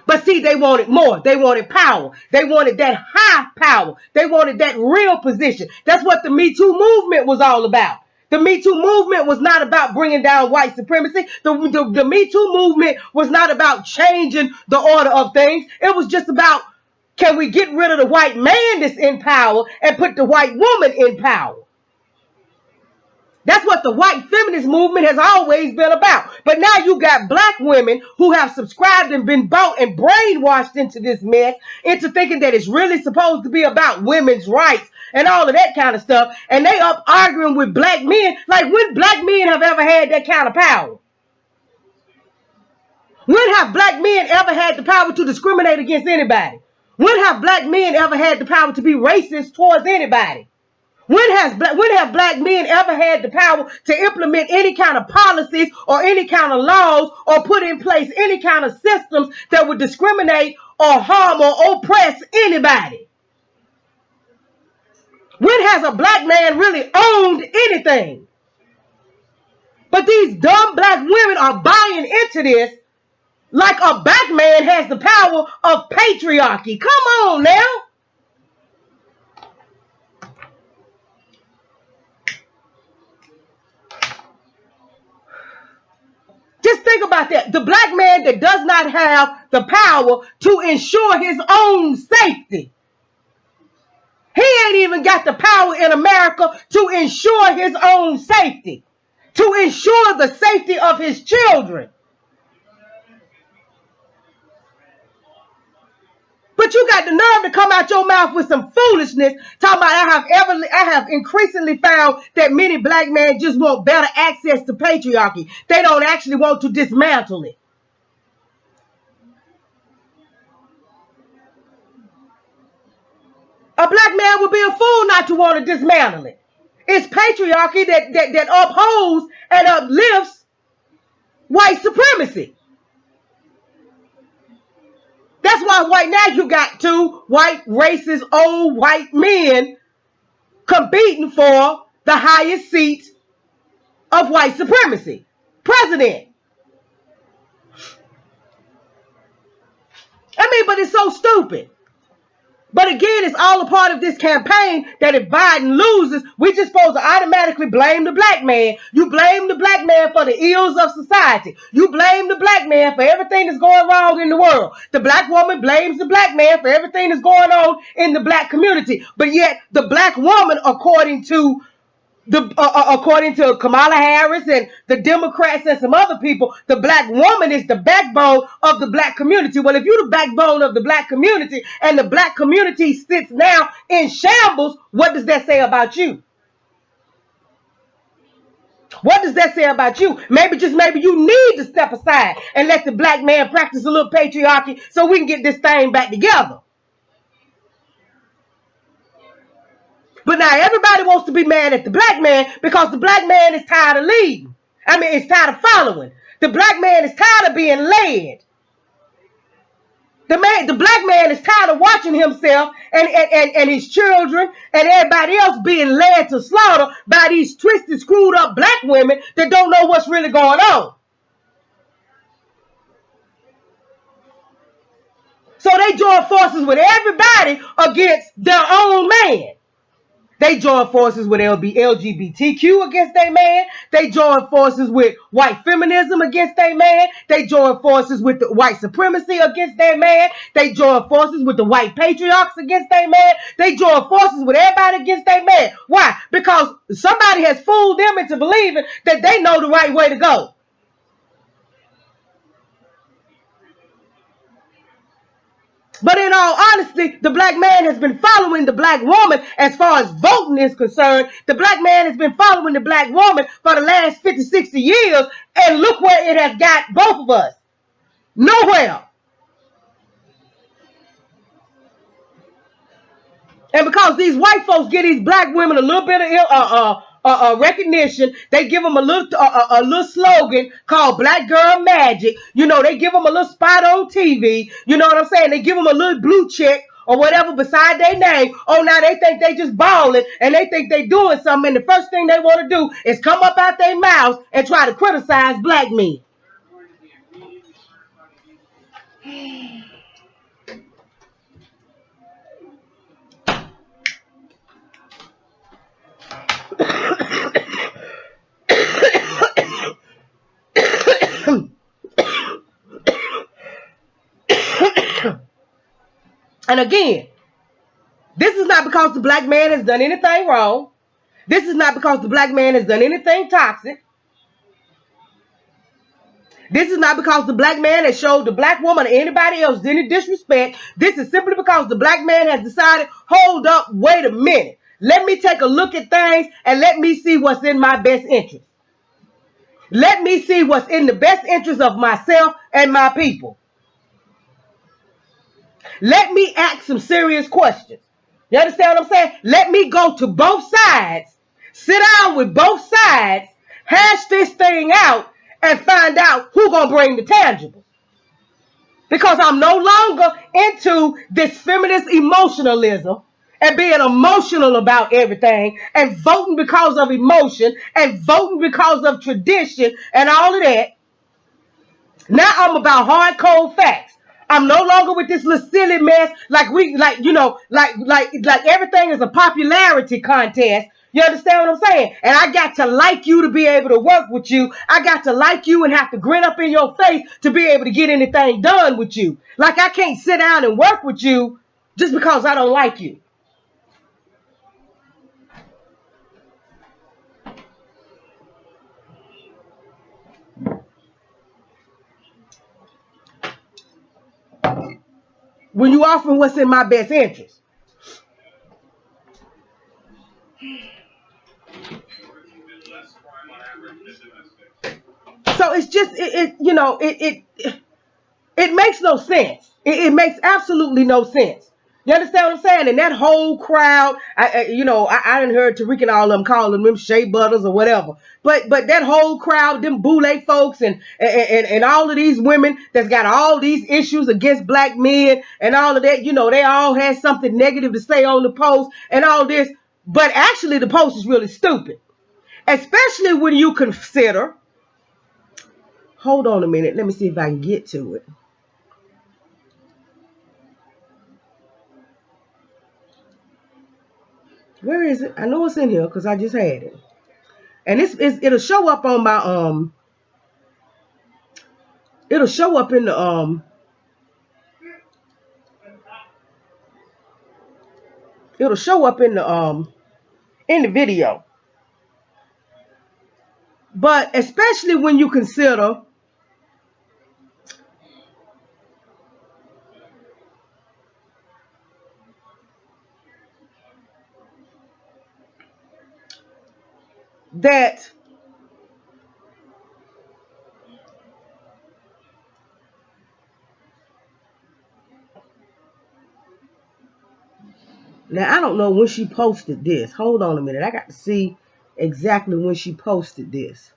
But see, they wanted more. They wanted power. They wanted that high power. They wanted that real position. That's what the Me Too movement was all about. The Me Too movement was not about bringing down white supremacy. The Me Too movement was not about changing the order of things. It was just about, can we get rid of the white man that's in power and put the white woman in power? That's what the white feminist movement has always been about. But now you got black women who have subscribed and been bought and brainwashed into this mess, into thinking that it's really supposed to be about women's rights and all of that kind of stuff. And they up arguing with black men. Like, when black men have ever had that kind of power? When have black men ever had the power to discriminate against anybody? When have black men ever had the power to be racist towards anybody? When have black men ever had the power to implement any kind of policies or any kind of laws or put in place any kind of systems that would discriminate or harm or oppress anybody? When has a black man really owned anything? But these dumb black women are buying into this like a black man has the power of patriarchy. Come on now. Just think about that. The black man that does not have the power to ensure his own safety. He ain't even got the power in America to ensure his own safety, to ensure the safety of his children. But But you got the nerve to come out your mouth with some foolishness, talking about I have increasingly found that many black men just want better access to patriarchy. They don't actually want to dismantle it. A black man would be a fool not to want to dismantle it. It's patriarchy that upholds and uplifts white supremacy. That's why right now you got two white, racist, old white men competing for the highest seat of white supremacy. President. I mean, but it's so stupid. But again, it's all a part of this campaign that if Biden loses, we just supposed to automatically blame the black man. You blame the black man for the ills of society. You blame the black man for everything that's going wrong in the world. The black woman blames the black man for everything that's going on in the black community. But yet, the black woman, according to Kamala Harris and the Democrats and some other people, the black woman is the backbone of the black community. Well, if you're the backbone of the black community and the black community sits now in shambles, what does that say about you? What does that say about you? Maybe you need to step aside and let the black man practice a little patriarchy so we can get this thing back together. But now everybody wants to be mad at the black man because the black man is tired of leading. I mean, it's tired of following. The black man is tired of being led. The black man is tired of watching himself and his children and everybody else being led to slaughter by these twisted, screwed up black women that don't know what's really going on. So they join forces with everybody against their own man. They join forces with LGBTQ against their man. They join forces with white feminism against their man. They join forces with the white supremacy against their man. They join forces with the white patriarchs against their man. They join forces with everybody against their man. Why? Because somebody has fooled them into believing that they know the right way to go. But in all honesty, the black man has been following the black woman as far as voting is concerned. The black man has been following the black woman for the last 50, 60 years. And look where it has got both of us. Nowhere. And because these white folks give these black women a little bit of recognition, they give them a little slogan called Black Girl Magic. You know, they give them a little spot on TV. You know what I'm saying? They give them a little blue check or whatever beside their name. Oh, now they think they just balling and they think they doing something. And the first thing they want to do is come up out their mouths and try to criticize black men. And again, this is not because the black man has done anything wrong. This is not because the black man has done anything toxic. This is not because the black man has showed the black woman or anybody else any disrespect. This is simply because the black man has decided, hold up, wait a minute. Let me take a look at things and let me see what's in my best interest. Let me see what's in the best interest of myself and my people. Let me ask some serious questions. You understand what I'm saying? Let me go to both sides, sit down with both sides, hash this thing out, and find out who's going to bring the tangible. Because I'm no longer into this feminist emotionalism and being emotional about everything and voting because of emotion and voting because of tradition and all of that. Now I'm about hard, cold facts. I'm no longer with this little silly mess like everything is a popularity contest. You understand what I'm saying? And I got to like you to be able to work with you. I got to like you and have to grin up in your face to be able to get anything done with you. Like I can't sit down and work with you just because I don't like you. when you offering what's in my best interest. So it's just it makes no sense. It makes absolutely no sense. You understand what I'm saying? And that whole crowd, I didn't heard Tariq and all of them calling them Shea Butters or whatever. But that whole crowd, them boule folks and all of these women that's got all these issues against black men and all of that, they all had something negative to say on the post and all this. But actually the post is really stupid. Especially when you consider, hold on a minute, let me see if I can get to it. Where is it? I know it's in here because I just had it. And it'll show up on my it'll show up in the it'll show up in the video. But especially when you consider that now I don't know when she posted this. Hold on a minute. I got to see exactly when she posted this.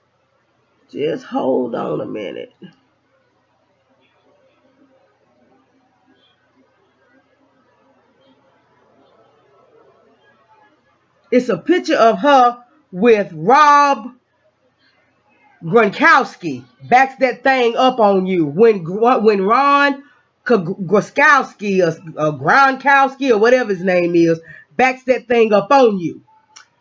Just hold on a minute. It's a picture of her with Rob Gronkowski. Backs that thing up on you. When Ron Gronkowski or Gronkowski or whatever his name is, backs that thing up on you.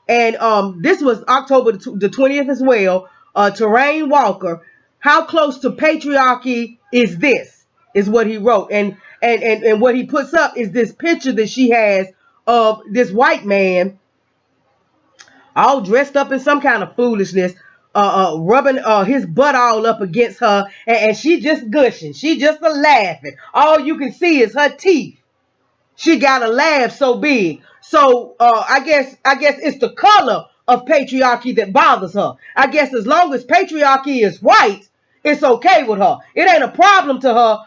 And this was October the 20th as well. Terrain Walker, how close to patriarchy is this? Is what he wrote. And what he puts up is this picture that she has of this white man all dressed up in some kind of foolishness, rubbing his butt all up against her, and she just gushing. She just laughing. All you can see is her teeth. She got a laugh so big. So I guess it's the color of patriarchy that bothers her. I guess as long as patriarchy is white, it's okay with her. It ain't a problem to her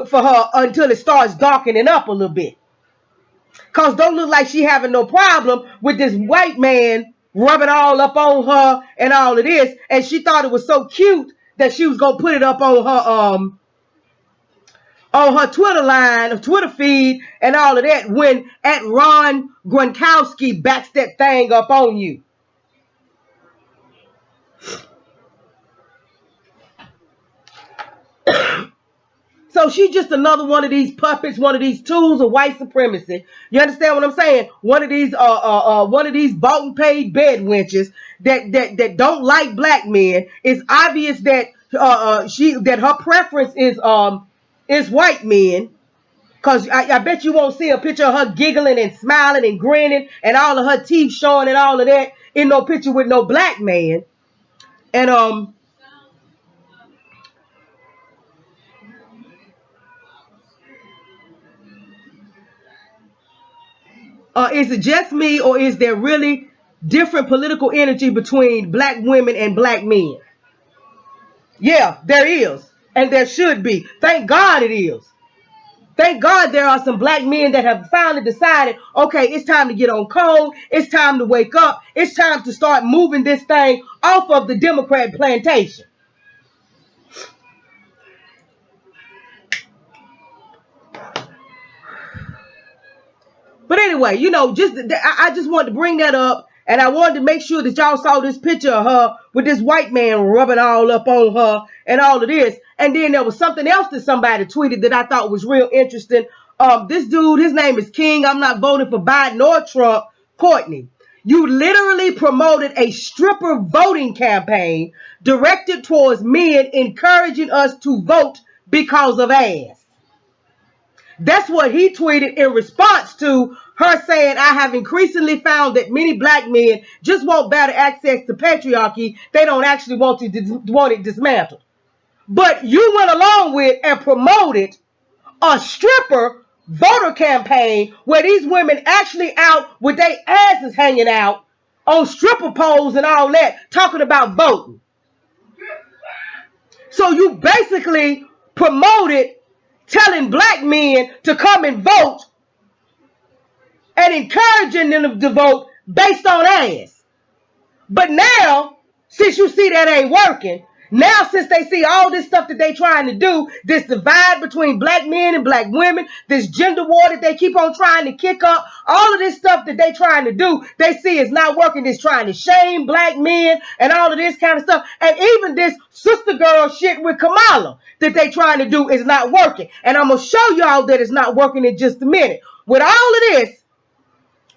for her until it starts darkening up a little bit. Cause don't look like she having no problem with this white man rubbing all up on her and all of this, and she thought it was so cute that she was gonna put it up on her Twitter line, Twitter feed, and all of that. When at Ron Gronkowski backs that thing up on you. So she's just another one of these puppets, one of these tools of white supremacy. You understand what I'm saying? One of these bought and paid bed wenches that don't like black men. It's obvious that her preference is white men. Cause I bet you won't see a picture of her giggling and smiling and grinning and all of her teeth showing and all of that in no picture with no black man. And is it just me, or is there really different political energy between black women and black men? Yeah, there is. And there should be. Thank God it is. Thank God there are some black men that have finally decided, okay, it's time to get on code. It's time to wake up. It's time to start moving this thing off of the Democrat plantation. But anyway, I just wanted to bring that up, and I wanted to make sure that y'all saw this picture of her with this white man rubbing all up on her and all of this. And then there was something else that somebody tweeted that I thought was real interesting. This dude, his name is King. I'm not voting for Biden or Trump. Courtney, you literally promoted a stripper voting campaign directed towards men, encouraging us to vote because of ass. That's what he tweeted in response to her saying, I have increasingly found that many black men just want better access to patriarchy. They don't actually want it dismantled. But you went along with and promoted a stripper voter campaign where these women actually out with their asses hanging out on stripper poles and all that, talking about voting. So you basically promoted telling black men to come and vote and encouraging them to vote based on ass. But now, since you see that ain't working, now since they see all this stuff that they trying to do, this divide between black men and black women, this gender war that they keep on trying to kick up, all of this stuff that they trying to do, they see is not working. This trying to shame black men and all of this kind of stuff. And even this sister girl shit with Kamala that they trying to do is not working. And I'm going to show y'all that it's not working in just a minute. With all of this,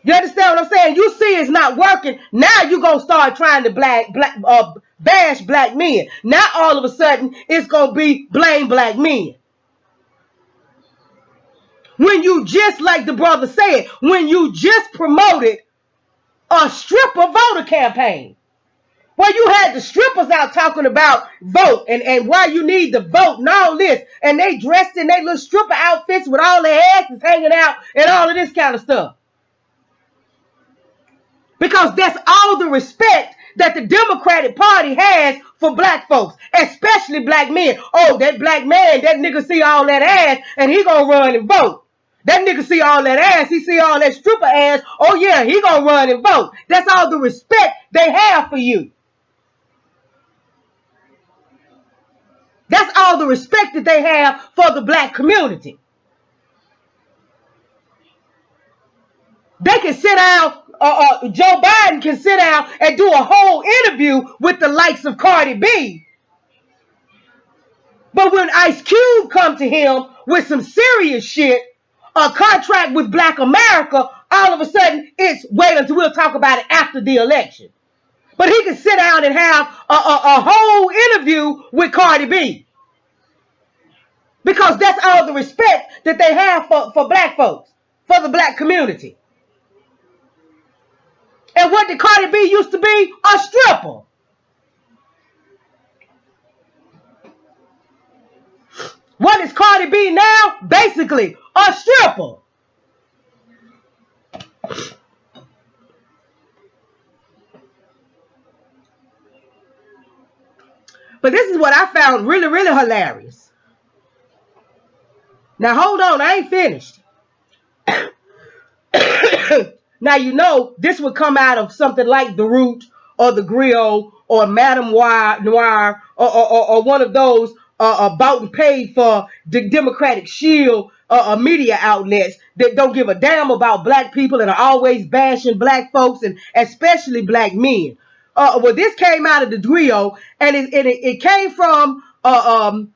you understand what I'm saying? You see it's not working. Now you're going to start trying to bash black men. Now all of a sudden it's going to be blame black men. When you just, like the brother said, when you just promoted a stripper voter campaign. Where you had the strippers out talking about vote and why you need to vote and all this. And they dressed in their little stripper outfits with all their asses hanging out and all of this kind of stuff. Because that's all the respect that the Democratic Party has for black folks, especially black men. Oh, that black man, that nigga see all that ass and he gonna run and vote. That nigga see all that ass, he see all that stripper ass. Oh yeah, he gonna run and vote. That's all the respect they have for you. That's all the respect that they have for the black community. They can sit down, Joe Biden can sit down and do a whole interview with the likes of Cardi B. But when Ice Cube come to him with some serious shit, a contract with Black America, all of a sudden it's wait until we'll talk about it after the election. But he can sit down and have a whole interview with Cardi B. Because that's all the respect that they have for black folks, for the black community. And what did Cardi B used to be? A stripper. What is Cardi B now? Basically, a stripper. But this is what I found really, really hilarious. Now, hold on. I ain't finished. Now, you know, this would come out of something like The Root or The Griot or Madame Noir or one of those bought and paid for the Democratic Shield media outlets that don't give a damn about black people and are always bashing black folks and especially black men. Well, this came out of The Griot, and it came from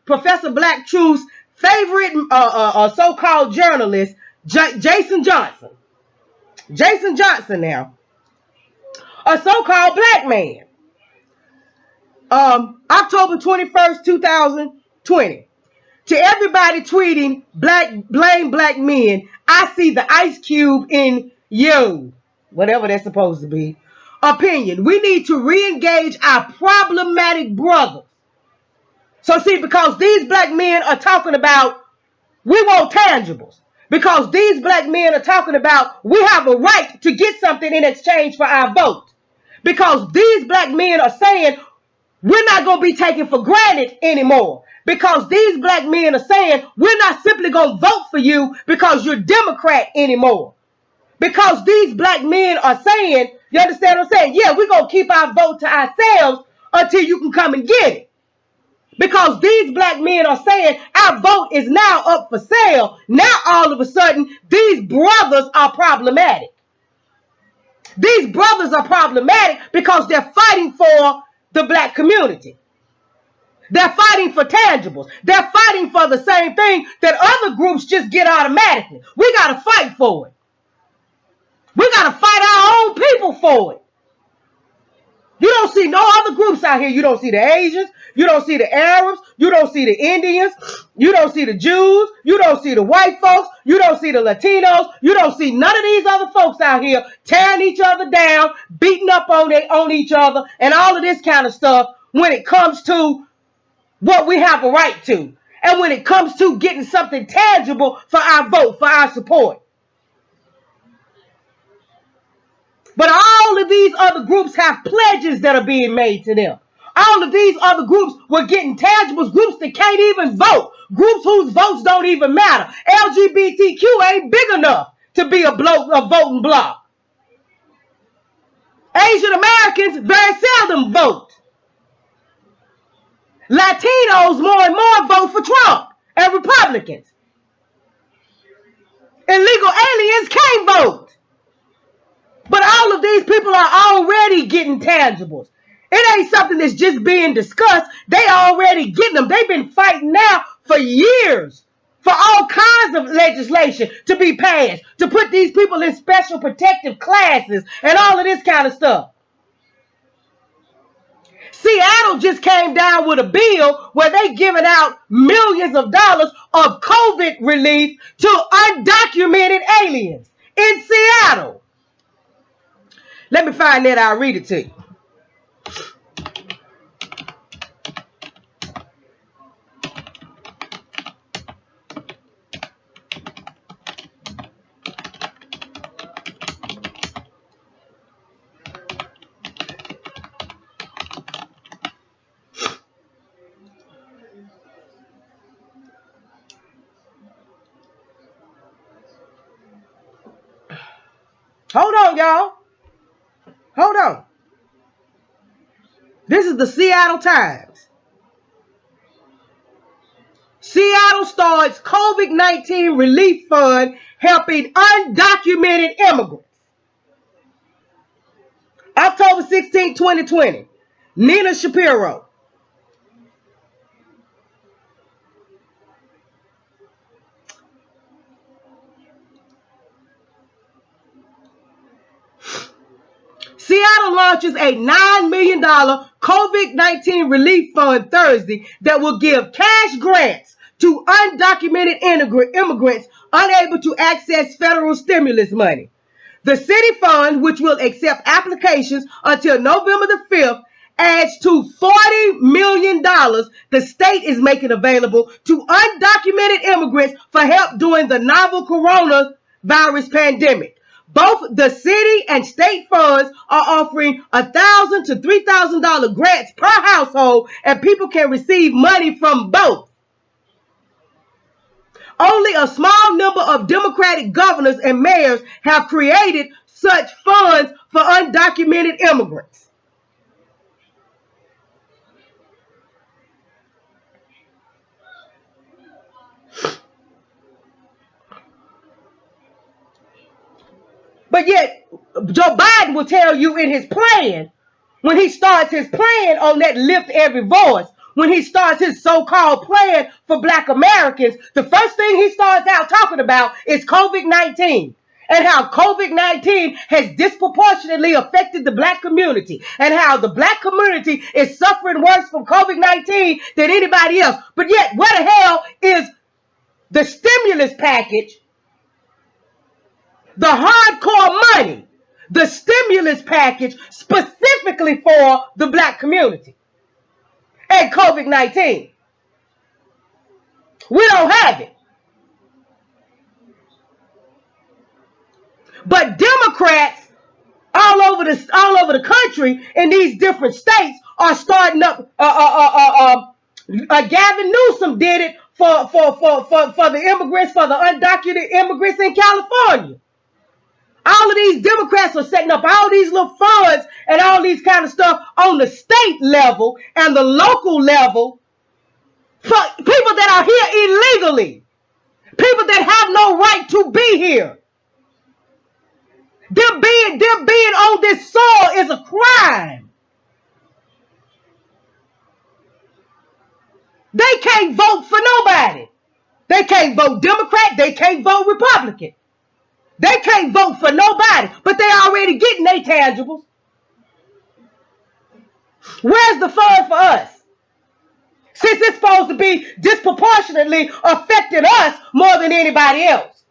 Professor Black Truth's favorite so-called journalist, Jason Johnson. Jason Johnson now, a so-called black man. October 21st, 2020. To everybody tweeting blame black men, I see the Ice Cube in you. Whatever that's supposed to be. Opinion. We need to re-engage our problematic brothers. So see, because these black men are talking about we want tangibles. Because these black men are talking about we have a right to get something in exchange for our vote. Because these black men are saying we're not going to be taken for granted anymore. Because these black men are saying we're not simply going to vote for you because you're Democrat anymore. Because these black men are saying, you understand what I'm saying? Yeah, we're going to keep our vote to ourselves until you can come and get it. Because these black men are saying our vote is now up for sale. Now all of a sudden, these brothers are problematic. These brothers are problematic because they're fighting for the black community. They're fighting for tangibles. They're fighting for the same thing that other groups just get automatically. We got to fight for it. We got to fight our own people for it. You don't see no other groups out here. You don't see the Asians. You don't see the Arabs. You don't see the Indians. You don't see the Jews. You don't see the white folks. You don't see the Latinos. You don't see none of these other folks out here tearing each other down, beating up on each other, and all of this kind of stuff when it comes to what we have a right to. and when it comes to getting something tangible for our vote, for our support. But all of these other groups have pledges that are being made to them. All of these other groups were getting tangibles, groups that can't even vote, groups whose votes don't even matter. LGBTQ ain't big enough to be a voting bloc. Asian Americans very seldom vote. Latinos more and more vote for Trump and Republicans. Illegal aliens can't vote. But all of these people are already getting tangibles. It ain't something that's just being discussed. They already getting them. They've been fighting now for years for all kinds of legislation to be passed, to put these people in special protective classes and all of this kind of stuff. Seattle just came down with a bill where they giving out millions of dollars of COVID relief to undocumented aliens in Seattle. Let me find that. I'll read it to you. Hold on, y'all. Hold on. This is the Seattle Times. Seattle starts COVID-19 relief fund helping undocumented immigrants. October 16, 2020. Nina Shapiro. Seattle launches a $9 million COVID-19 relief fund Thursday that will give cash grants to undocumented immigrants unable to access federal stimulus money. The city fund, which will accept applications until November the 5th, adds to $40 million the state is making available to undocumented immigrants for help during the novel coronavirus pandemic. Both the city and state funds are offering $1,000 to $3,000 grants per household, and people can receive money from both. Only a small number of Democratic governors and mayors have created such funds for undocumented immigrants. But yet, Joe Biden will tell you in his plan, when he starts his plan on that Lift Every Voice, when he starts his so-called plan for Black Americans, the first thing he starts out talking about is COVID-19 and how COVID-19 has disproportionately affected the Black community and how the Black community is suffering worse from COVID-19 than anybody else. But yet, where the hell is the stimulus package, the hardcore money, the stimulus package specifically for the Black community and COVID-19? We don't have it. But Democrats all over the country in these different states are starting up. Gavin Newsom did it for the immigrants, for the undocumented immigrants in California. All of these Democrats are setting up all these little funds and all these kind of stuff on the state level and the local level for people that are here illegally, people that have no right to be here. Them being on this soil is a crime. They can't vote for nobody. They can't vote Democrat. They can't vote Republican. They can't vote for nobody, but they already getting their tangibles. Where's the fund for us? Since it's supposed to be disproportionately affecting us more than anybody else.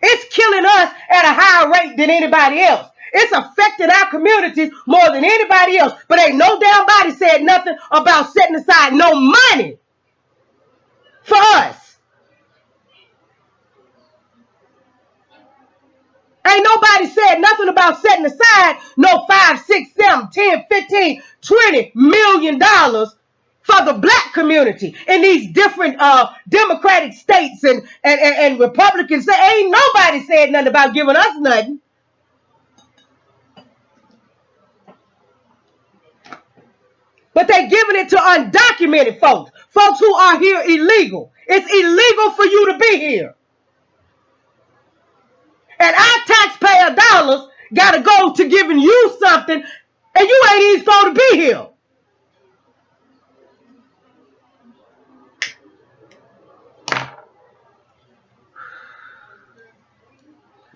It's killing us at a higher rate than anybody else. It's affecting our communities more than anybody else. But ain't no damn body said nothing about setting aside no money for us. Ain't nobody said nothing about setting aside no 5, 6, 7, 10, 15, $20 million for the black community in these different Democratic states and Republican states. Ain't nobody said nothing about giving us nothing. But they giving it to undocumented folks, folks who are here illegal. It's illegal for you to be here. And our taxpayer dollars got to go to giving you something, and you ain't even supposed to be here.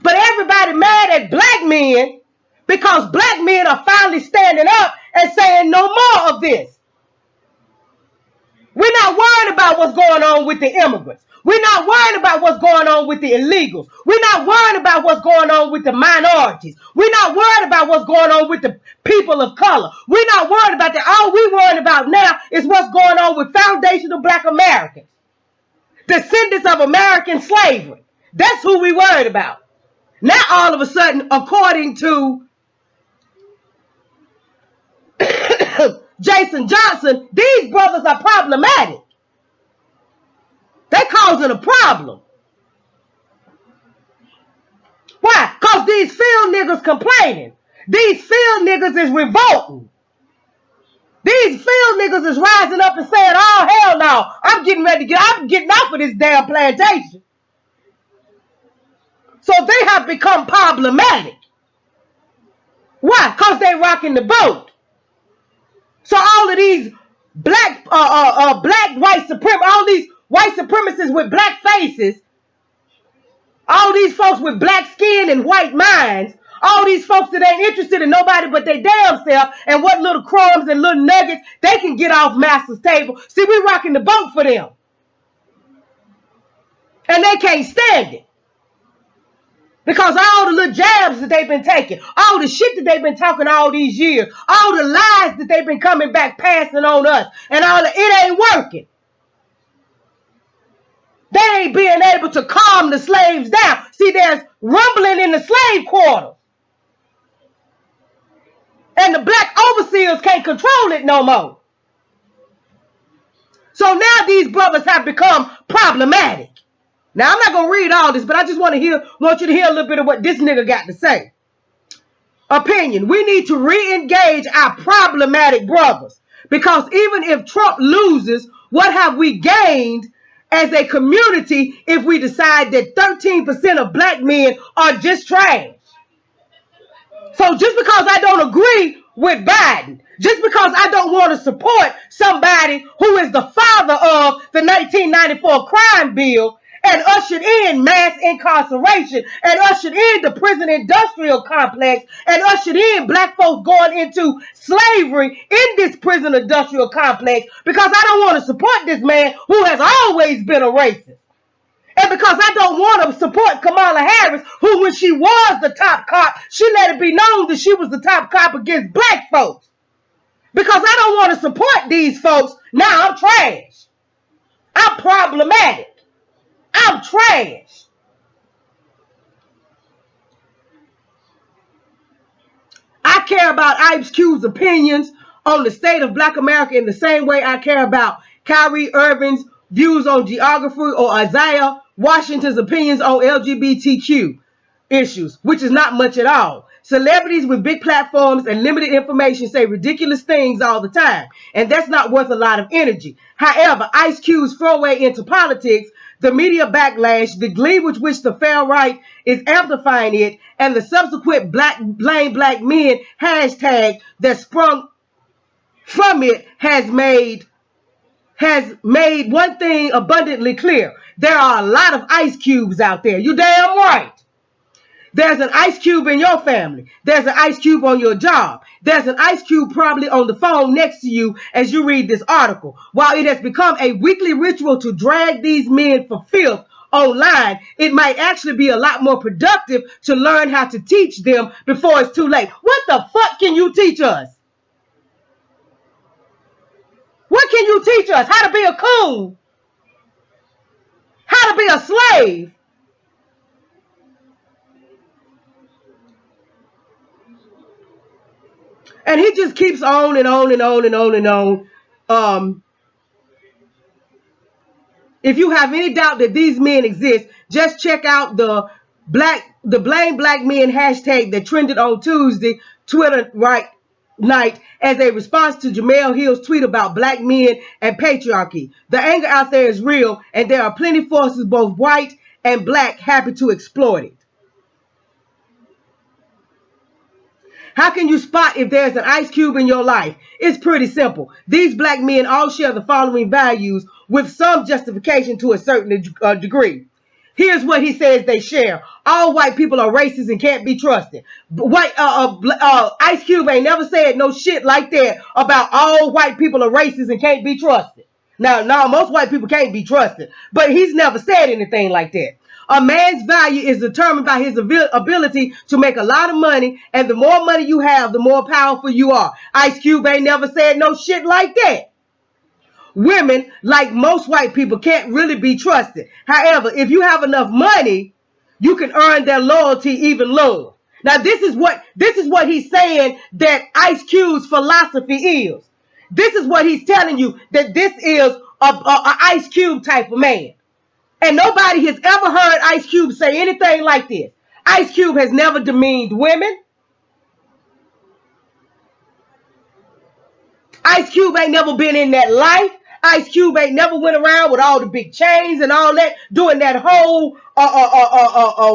But everybody mad at black men because black men are finally standing up and saying no more of this. We're not worried about what's going on with the immigrants. We're not worried about what's going on with the illegals. We're not worried about what's going on with the minorities. We're not worried about what's going on with the people of color. We're not worried about that. All we're worried about now is what's going on with foundational black Americans, descendants of American slavery. That's who we worried about. Now all of a sudden, according to Jason Johnson, these brothers are problematic. They're causing a problem. Why? Because these field niggas complaining. These field niggas is revolting. These field niggas is rising up and saying, oh, hell no, I'm getting off of this damn plantation. So they have become problematic. Why? Because they rocking the boat. So all of these black white supremacists, all these white supremacists with black faces, all these folks with black skin and white minds, all these folks that ain't interested in nobody but their damn self and what little crumbs and little nuggets they can get off master's table. See, we rocking the boat for them. And they can't stand it. Because all the little jabs that they've been taking, all the shit that they've been talking all these years, all the lies that they've been coming back passing on us, and it ain't working. They ain't being able to calm the slaves down. See, there's rumbling in the slave quarters. And the black overseers can't control it no more. So now these brothers have become problematic. Now, I'm not going to read all this, but I just want you to hear a little bit of what this nigga got to say. Opinion. We need to re-engage our problematic brothers. Because even if Trump loses, what have we gained as a community if we decide that 13% of black men are just trash? So just because I don't agree with Biden, just because I don't want to support somebody who is the father of the 1994 crime bill, and ushered in mass incarceration, and ushered in the prison industrial complex, and ushered in black folks going into slavery in this prison industrial complex, because I don't want to support this man who has always been a racist. And because I don't want to support Kamala Harris, who when she was the top cop, she let it be known that she was the top cop against black folks. Because I don't want to support these folks, now I'm trash. I'm problematic. I'm trash. I care about Ice Cube's opinions on the state of black America in the same way I care about Kyrie Irving's views on geography or Isaiah Washington's opinions on LGBTQ issues, which is not much at all. Celebrities with big platforms and limited information say ridiculous things all the time, and that's not worth a lot of energy. However, Ice Cube's foray into politics, the media backlash, the glee with which the far right is amplifying it, and the subsequent blame black men hashtag that sprung from it has made one thing abundantly clear. There are a lot of Ice Cubes out there. You damn right. There's an Ice Cube in your family. There's an Ice Cube on your job. There's an Ice Cube probably on the phone next to you as you read this article. While it has become a weekly ritual to drag these men for filth online, it might actually be a lot more productive to learn how to teach them before it's too late. What the fuck can you teach us? What can you teach us? How to be a coon? be a slave. And he just keeps on and on and on and on and on. If you have any doubt that these men exist, just check out the blame black men hashtag that trended on Tuesday Twitter night as a response to Jamel Hill's tweet about black men and patriarchy. The anger out there is real, and there are plenty forces, both white and black, happy to exploit it. How can you spot if there's an ice cube in your life? It's pretty simple. These black men all share the following values with some justification to a certain degree. Here's what he says they share. All white people are racist and can't be trusted. Ice Cube ain't never said no shit like that about all white people are racist and can't be trusted. Now, most white people can't be trusted, but he's never said anything like that. A man's value is determined by his ability to make a lot of money, and the more money you have, the more powerful you are. Ice Cube ain't never said no shit like that. Women, like most white people, can't really be trusted. However, if you have enough money, you can earn their loyalty even lower. Now, this is what he's saying that Ice Cube's philosophy is. This is what he's telling you, that this is a Ice Cube type of man. And nobody has ever heard Ice Cube say anything like this. Ice Cube has never demeaned women. Ice Cube ain't never been in that life. Ice Cube ain't never went around with all the big chains and all that, doing that whole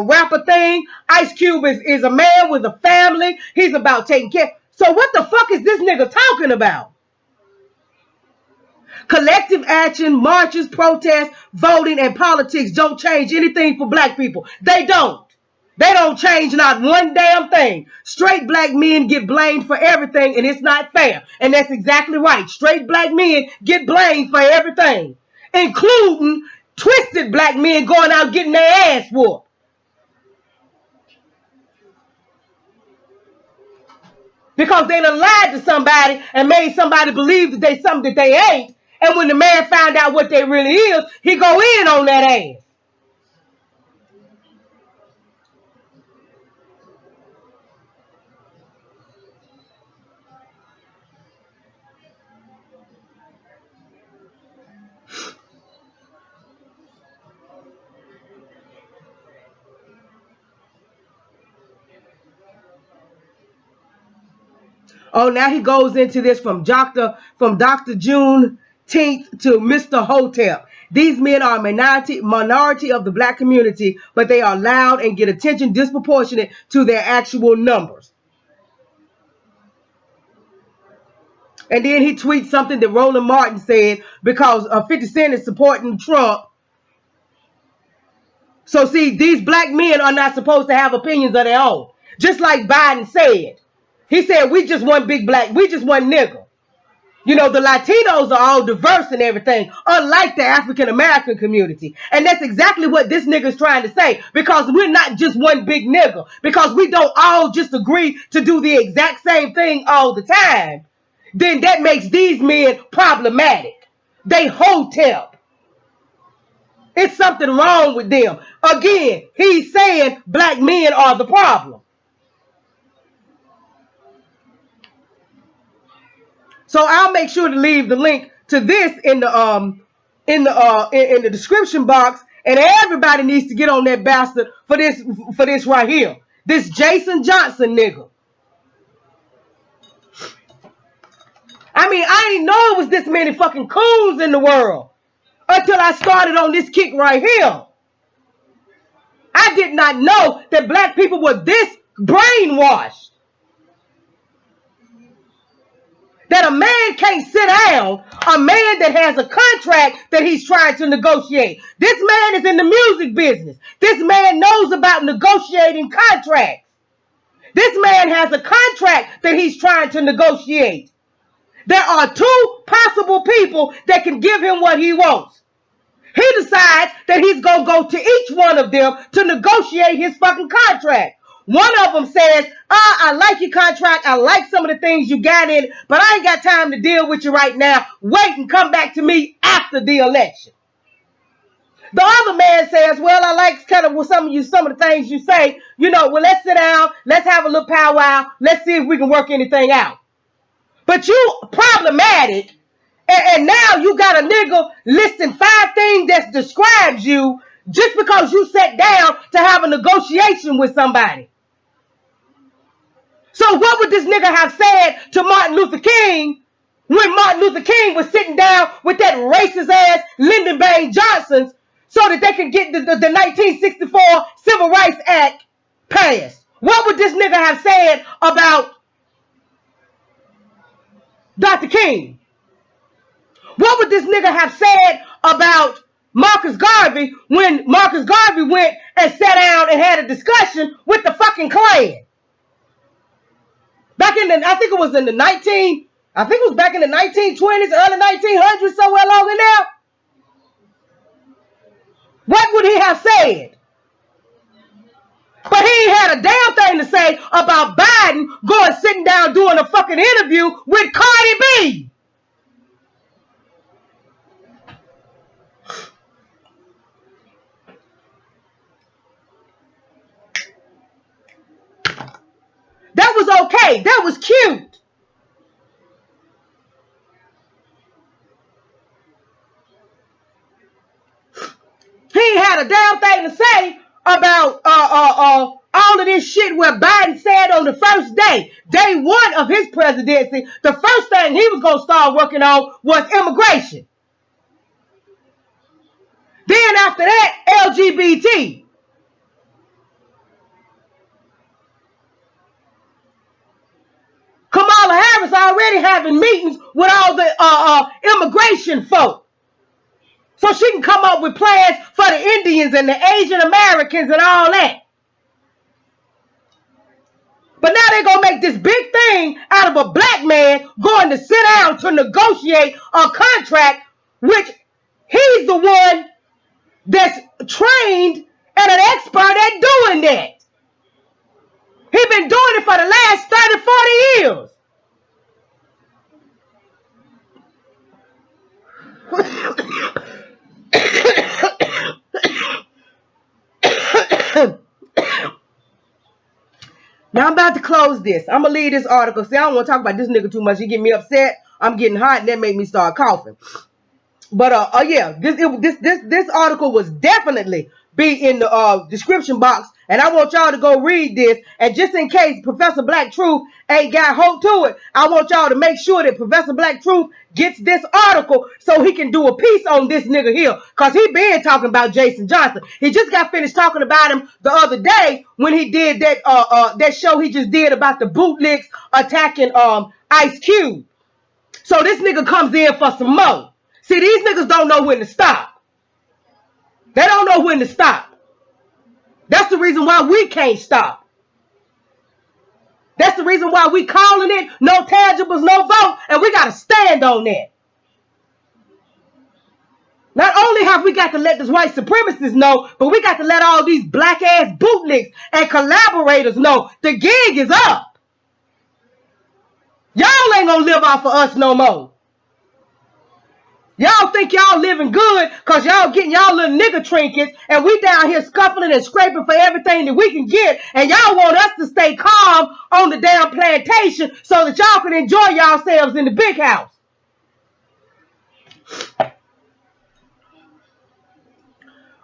rapper thing. Ice Cube is a man with a family. He's about taking care. So what the fuck is this nigga talking about? Collective action, marches, protests, voting, and politics don't change anything for black people. They don't. They don't change not one damn thing. Straight black men get blamed for everything, and it's not fair. And that's exactly right. Straight black men get blamed for everything, including twisted black men going out getting their ass whooped. Because they done lied to somebody and made somebody believe that they something that they ain't. And when the man found out what they really is, he go in on that ass. Oh, now he goes into this from Dr. Juneteenth to Mr. Hotep. These men are a minority of the black community, but they are loud and get attention disproportionate to their actual numbers. And then he tweets something that Roland Martin said because 50 Cent is supporting Trump. So see, these black men are not supposed to have opinions of their own. Just like Biden said. He said, we just one big black, we just one nigga. You know, the Latinos are all diverse and everything, unlike the African American community. And that's exactly what this nigga's trying to say, because we're not just one big nigga, because we don't all just agree to do the exact same thing all the time. Then that makes these men problematic. They hotep. It's something wrong with them. Again, he's saying black men are the problem. So I'll make sure to leave the link to this in the description box, and everybody needs to get on that bastard for this right here. This Jason Johnson nigga. I mean, I didn't know it was this many fucking coons in the world until I started on this kick right here. I did not know that black people were this brainwashed. That a man can't sit down, a man that has a contract that he's trying to negotiate. This man is in the music business. This man knows about negotiating contracts. This man has a contract that he's trying to negotiate. There are two possible people that can give him what he wants. He decides that he's going to go to each one of them to negotiate his fucking contract. One of them says, I like your contract. I like some of the things you got in it, but I ain't got time to deal with you right now. Wait and come back to me after the election. The other man says, well, I like kind of some of the things you say. Well, let's sit down. Let's have a little powwow. Let's see if we can work anything out. But you problematic, and now you got a nigga listing 5 things that describes you just because you sat down to have a negotiation with somebody. So what would this nigga have said to Martin Luther King when Martin Luther King was sitting down with that racist ass Lyndon Baines Johnson so that they could get the 1964 Civil Rights Act passed? What would this nigga have said about Dr. King? What would this nigga have said about Marcus Garvey when Marcus Garvey went and sat down and had a discussion with the fucking Klan? Back in I think it was back in the 1920s, early 1900s, somewhere along in there. What would he have said? But he ain't had a damn thing to say about Biden sitting down doing a fucking interview with Cardi B. That was okay. That was cute. He ain't had a damn thing to say about all of this shit where Biden said on the first day 1 of his presidency, the first thing he was going to start working on was immigration. Then after that, LGBT. Kamala Harris already having meetings with all the immigration folk, so she can come up with plans for the Indians and the Asian Americans and all that. But now they're going to make this big thing out of a black man going to sit down to negotiate a contract, which he's the one that's trained and an expert at doing that. He's been doing it for the last 30, 40 years. Now I'm about to close this. I'm going to leave this article. See, I don't want to talk about this nigga too much. He get me upset. I'm getting hot and that made me start coughing. But yeah, this article was definitely be in the description box, and I want y'all to go read this. And just in case Professor Black Truth ain't got hope to it, I want y'all to make sure that Professor Black Truth gets this article so he can do a piece on this nigga here, cause he been talking about Jason Johnson. He just got finished talking about him the other day when he did that show he just did about the bootlicks attacking Ice Cube. So this nigga comes in for some more. See, these niggas don't know when to stop. They don't know when to stop. That's the reason why we can't stop. That's the reason why we calling it no tangibles, no vote, and we got to stand on that. Not only have we got to let the white supremacists know, but we got to let all these black-ass bootlicks and collaborators know the gig is up. Y'all ain't gonna live off of us no more. Y'all think y'all living good because y'all getting y'all little nigga trinkets and we down here scuffling and scraping for everything that we can get, and y'all want us to stay calm on the damn plantation so that y'all can enjoy yourselves in the big house.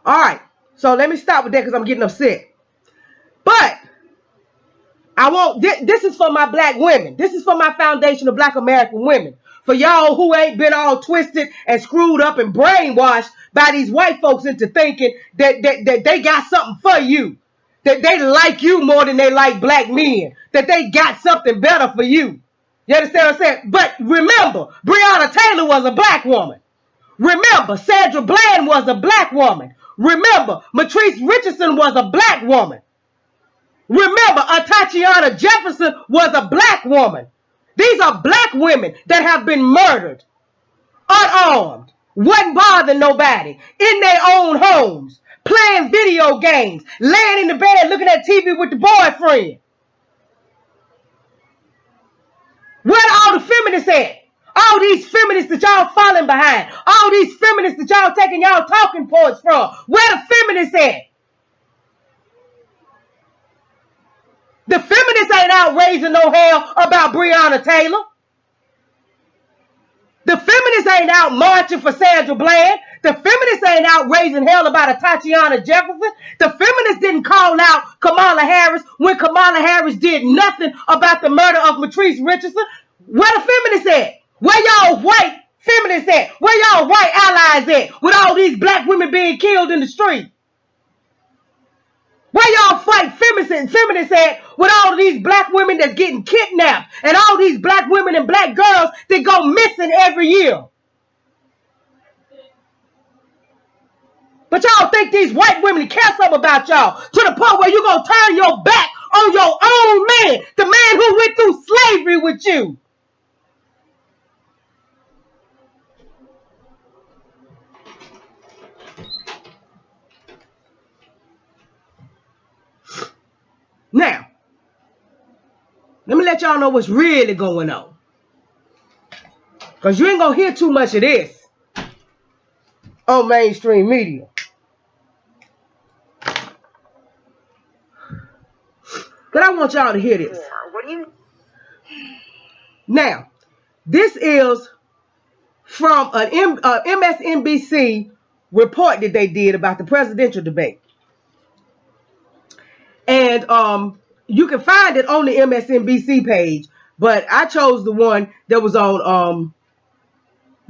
Alright, so let me stop with that because I'm getting upset. But this is for my black women. This is for my foundation of black American women. For y'all who ain't been all twisted and screwed up and brainwashed by these white folks into thinking that they got something for you. That they like you more than they like black men. That they got something better for you. You understand what I'm saying? But remember, Breonna Taylor was a black woman. Remember, Sandra Bland was a black woman. Remember, Matrice Richardson was a black woman. Remember, Tatiana Jefferson was a black woman. These are black women that have been murdered, unarmed, wasn't bothering nobody, in their own homes, playing video games, laying in the bed looking at TV with the boyfriend. Where all the feminists at? All these feminists that y'all falling behind. All these feminists that y'all taking y'all talking points from. Where the feminists at? The feminists ain't out raising no hell about Breonna Taylor. The feminists ain't out marching for Sandra Bland. The feminists ain't out raising hell about a Tatiana Jefferson. The feminists didn't call out Kamala Harris when Kamala Harris did nothing about the murder of Matrice Richardson. Where the feminists at? Where y'all white feminists at? Where y'all white allies at? With all these black women being killed in the street? Where y'all fight feminists at with all of these black women that's getting kidnapped and all these black women and black girls that go missing every year? But y'all think these white women care something about y'all to the point where you gonna turn your back on your own man, the man who went through slavery with you. Now, let me let y'all know what's really going on. Because you ain't going to hear too much of this on mainstream media. But I want y'all to hear this. Now, this is from an MSNBC report that they did about the presidential debate. And you can find it on the MSNBC page, but I chose the one that was on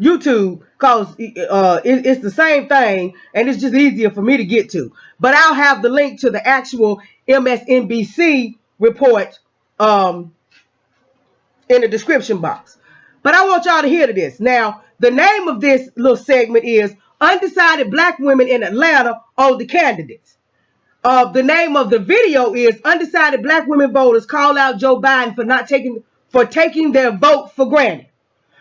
YouTube because it's the same thing and it's just easier for me to get to. But I'll have the link to the actual MSNBC report in the description box. But I want y'all to hear this. Now, the name of this little segment is Undecided Black Women in Atlanta on the Candidates. The name of the video is Undecided Black Women Voters Call Out Joe Biden for taking their vote for granted.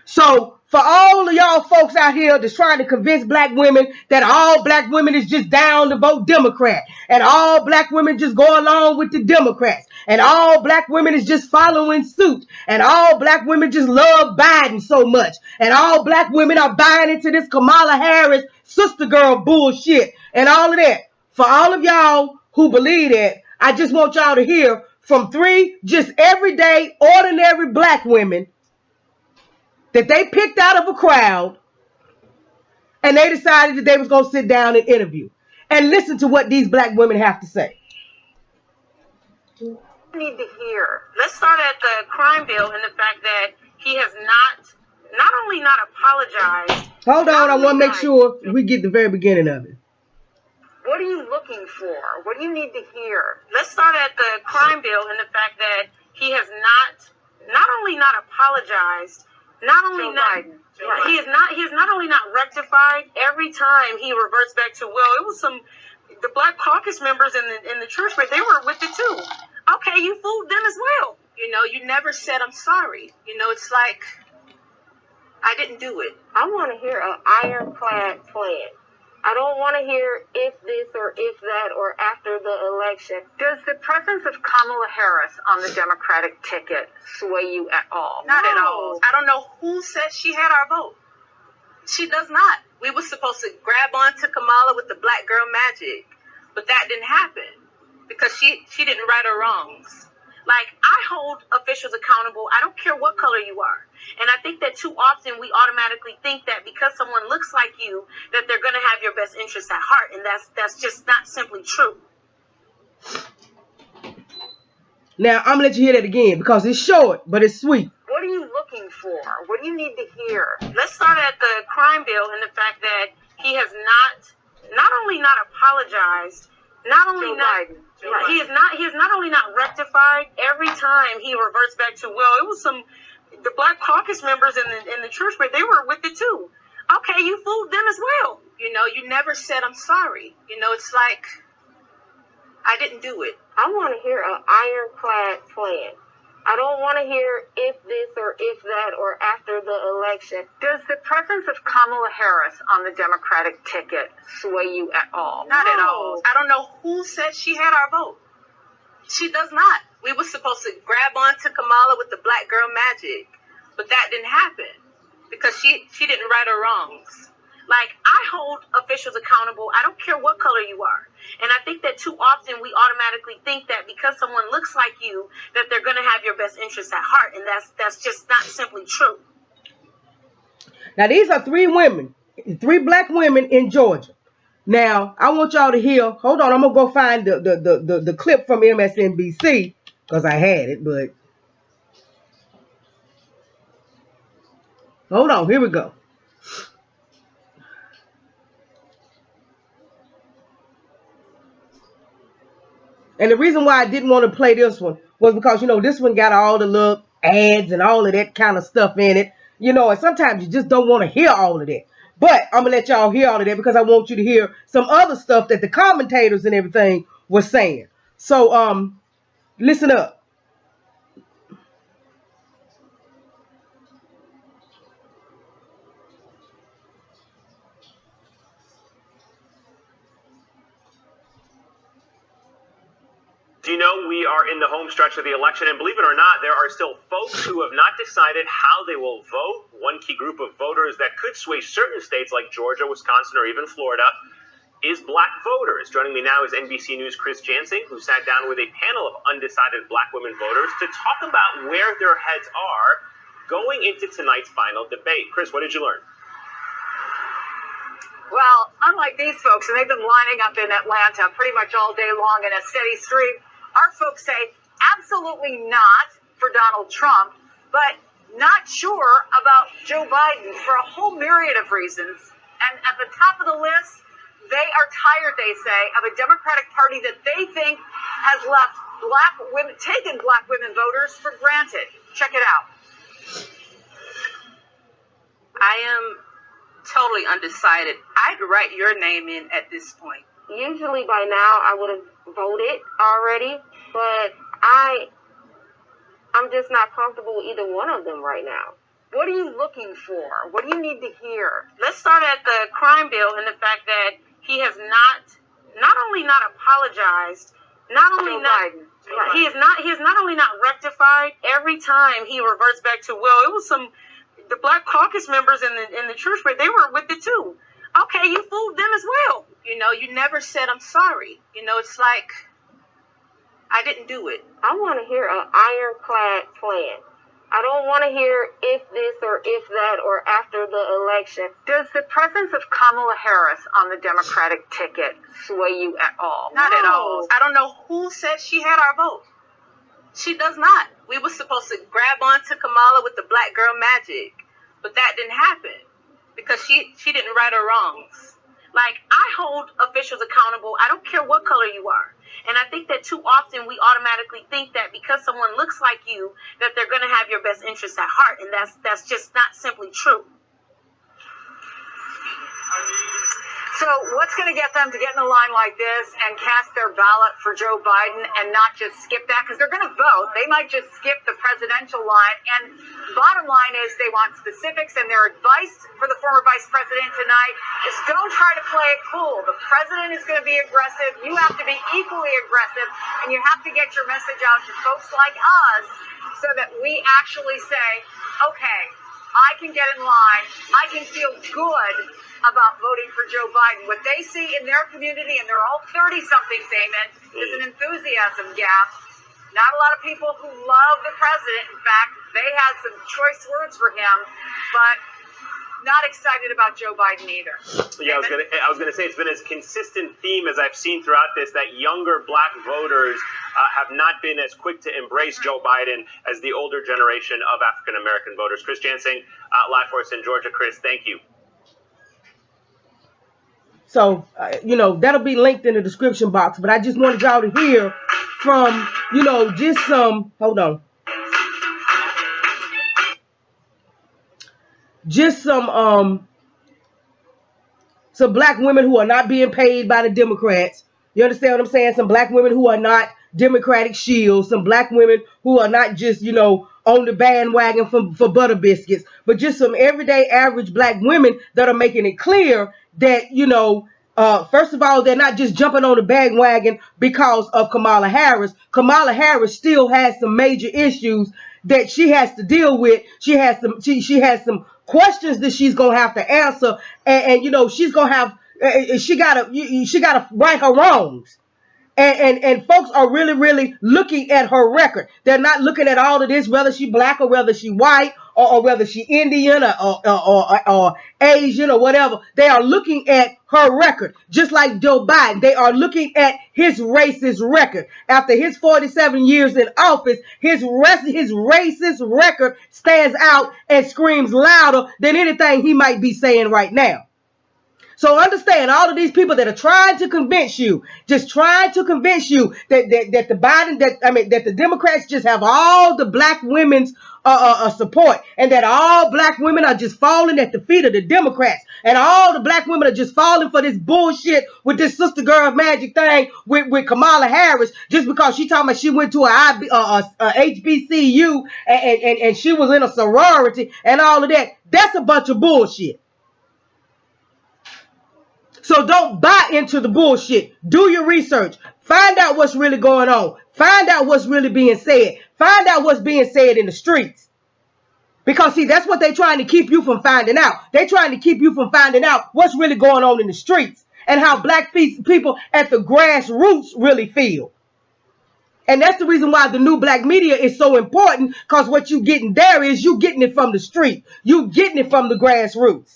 So for all of y'all folks out here that's trying to convince black women that all black women is just down to vote Democrat, and all black women just go along with the Democrats, and all black women is just following suit, and all black women just love Biden so much, and all black women are buying into this Kamala Harris sister girl bullshit and all of that. For all of y'all who believe that, I just want y'all to hear from 3 just everyday, ordinary black women that they picked out of a crowd, and they decided that they was going to sit down and interview and listen to what these black women have to say. Need to hear. Let's start at the crime bill and the fact that he has not only not apologized. Hold on, I want to make sure we get the very beginning of it. What are you looking for? What do you need to hear? Let's start at the crime bill and the fact that he has not only not apologized, not only he has not only not rectified. Every time he reverts back to, well, it was the Black Caucus members in the church, but they were with it too. Okay, you fooled them as well. You know, you never said I'm sorry. You know, it's like I didn't do it. I want to hear an ironclad plan. I don't want to hear if this or if that or after the election. Does the presence of Kamala Harris on the Democratic ticket sway you at all? Not at all. I don't know who said she had our vote. She does not. We were supposed to grab onto Kamala with the black girl magic, but that didn't happen because she didn't right her wrongs. Like, I hold officials accountable. I don't care what color you are. And I think that too often we automatically think that because someone looks like you, that they're going to have your best interests at heart. And that's just not simply true. Now, I'm going to let you hear that again because it's short, but it's sweet. What are you looking for? What do you need to hear? Let's start at the crime bill and the fact that he has not only not apologized, not only he has not only not rectified. Every time he reverts back to, well, it was the Black Caucus members in the church, but they were with it too. Okay, you fooled them as well. You know, you never said I'm sorry. You know, it's like I didn't do it. I want to hear an ironclad plan. I don't want to hear if this or if that or after the election. Does the presence of Kamala Harris on the Democratic ticket sway you at all? Not at all. I don't know who said she had our vote. She does not. We were supposed to grab onto Kamala with the black girl magic, but that didn't happen because she didn't right her wrongs. Like, I hold officials accountable. I don't care what color you are. And I think that too often we automatically think that because someone looks like you, that they're going to have your best interests at heart. And that's just not simply true. Now, these are 3 women, 3 black women in Georgia. Now, I want y'all to hear. Hold on, I'm going to go find the clip from MSNBC because I had it, but hold on, here we go. And the reason why I didn't want to play this one was because, this one got all the little ads and all of that kind of stuff in it. And sometimes you just don't want to hear all of that. But I'm going to let y'all hear all of that because I want you to hear some other stuff that the commentators and everything were saying. So, listen up. Do you know we are in the home stretch of the election, and believe it or not, there are still folks who have not decided how they will vote. One key group of voters that could sway certain states like Georgia, Wisconsin, or even Florida is black voters. Joining me now is NBC News' Chris Jansing, who sat down with a panel of undecided black women voters to talk about where their heads are going into tonight's final debate. Chris, what did you learn? Well, unlike these folks, and they've been lining up in Atlanta pretty much all day long in a steady stream, our folks say absolutely not for Donald Trump, but not sure about Joe Biden for a whole myriad of reasons. And at the top of the list, they are tired, they say, of a Democratic Party that they think has left taken black women voters for granted. Check it out. I am totally undecided. I'd write your name in at this point. Usually by now I would have voted already, but I'm just not comfortable with either one of them right now. What are you looking for? What do you need to hear? Let's start at the crime bill and the fact that he has not only not apologized, he has not only not rectified. Every time he reverts back to, well, it was the Black Caucus members in the church, but they were with it too. Okay, you fooled them as well. You never said I'm sorry. It's like I didn't do it. I want to hear an ironclad plan. I don't want to hear if this or if that or after the election. Does the presence of Kamala Harris on the Democratic ticket sway you at all? Not at all. I don't know who said she had our vote. She does not. We were supposed to grab onto Kamala with the black girl magic, but that didn't happen because she didn't right her wrongs. Like, I hold officials accountable. I don't care what color you are. And I think that too often we automatically think that because someone looks like you, that they're going to have your best interests at heart. And that's just not simply true. So what's going to get them to get in a line like this and cast their ballot for Joe Biden and not just skip that? Because they're going to vote. They might just skip the presidential line. And bottom line is they want specifics, and their advice for the former vice president tonight is don't try to play it cool. The president is going to be aggressive. You have to be equally aggressive, and you have to get your message out to folks like us so that we actually say, okay, I can get in line. I can feel good about voting for Joe Biden. What they see in their community, and they're all 30-somethings, Damon, is an enthusiasm gap. Not a lot of people who love the president. In fact, they had some choice words for him, but not excited about Joe Biden either. Yeah, I was gonna say it's been a consistent theme as I've seen throughout this that younger black voters have not been as quick to embrace Joe Biden as the older generation of African American voters. Chris Jansing, live for us in Georgia. Chris, thank you. So, that'll be linked in the description box. But I just wanted y'all to hear from, just some, hold on. Just some black women who are not being paid by the Democrats. You understand what I'm saying? Some black women who are not Democratic shields. Some black women who are not just, on the bandwagon for butter biscuits. But just some everyday average black women that are making it clear that, first of all, they're not just jumping on the bandwagon because of Kamala Harris. Kamala Harris still has some major issues that she has to deal with. She has some questions that she's gonna have to answer, and you know she's gonna have she gotta right her wrongs. And folks are really looking at her record. They're not looking at all of this, whether she black or whether she white or whether she Indian or Asian or whatever. They are looking at her record, just like Joe Biden. They are looking at his racist record. After his 47 years in office, his racist record stands out and screams louder than anything he might be saying right now. So understand, all of these people that are trying to convince you, just trying to convince you that the Democrats just have all the black women's support, and that all black women are just falling at the feet of the Democrats, and all the black women are just falling for this bullshit with this sister girl magic thing with Kamala Harris, just because she talking about she went to a HBCU and she was in a sorority and all of that. That's a bunch of bullshit. So don't buy into the bullshit. Do your research. Find out what's really going on. Find out what's really being said. Find out what's being said in the streets. Because, see, that's what they're trying to keep you from finding out. They're trying to keep you from finding out what's really going on in the streets and how black people at the grassroots really feel. And that's the reason why the new black media is so important, because what you getting there is you getting it from the street. You getting it from the grassroots.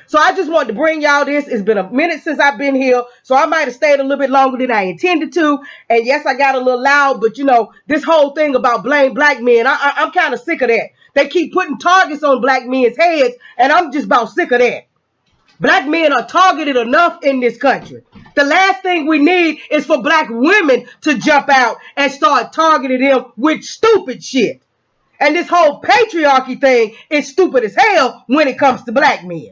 So I just wanted to bring y'all this. It's been a minute since I've been here, so I might have stayed a little bit longer than I intended to. And yes, I got a little loud, but you know, this whole thing about blame black men, I'm kind of sick of that. They keep putting targets on black men's heads, and I'm just about sick of that. Black men are targeted enough in this country. The last thing we need is for black women to jump out and start targeting them with stupid shit. And this whole patriarchy thing is stupid as hell when it comes to black men.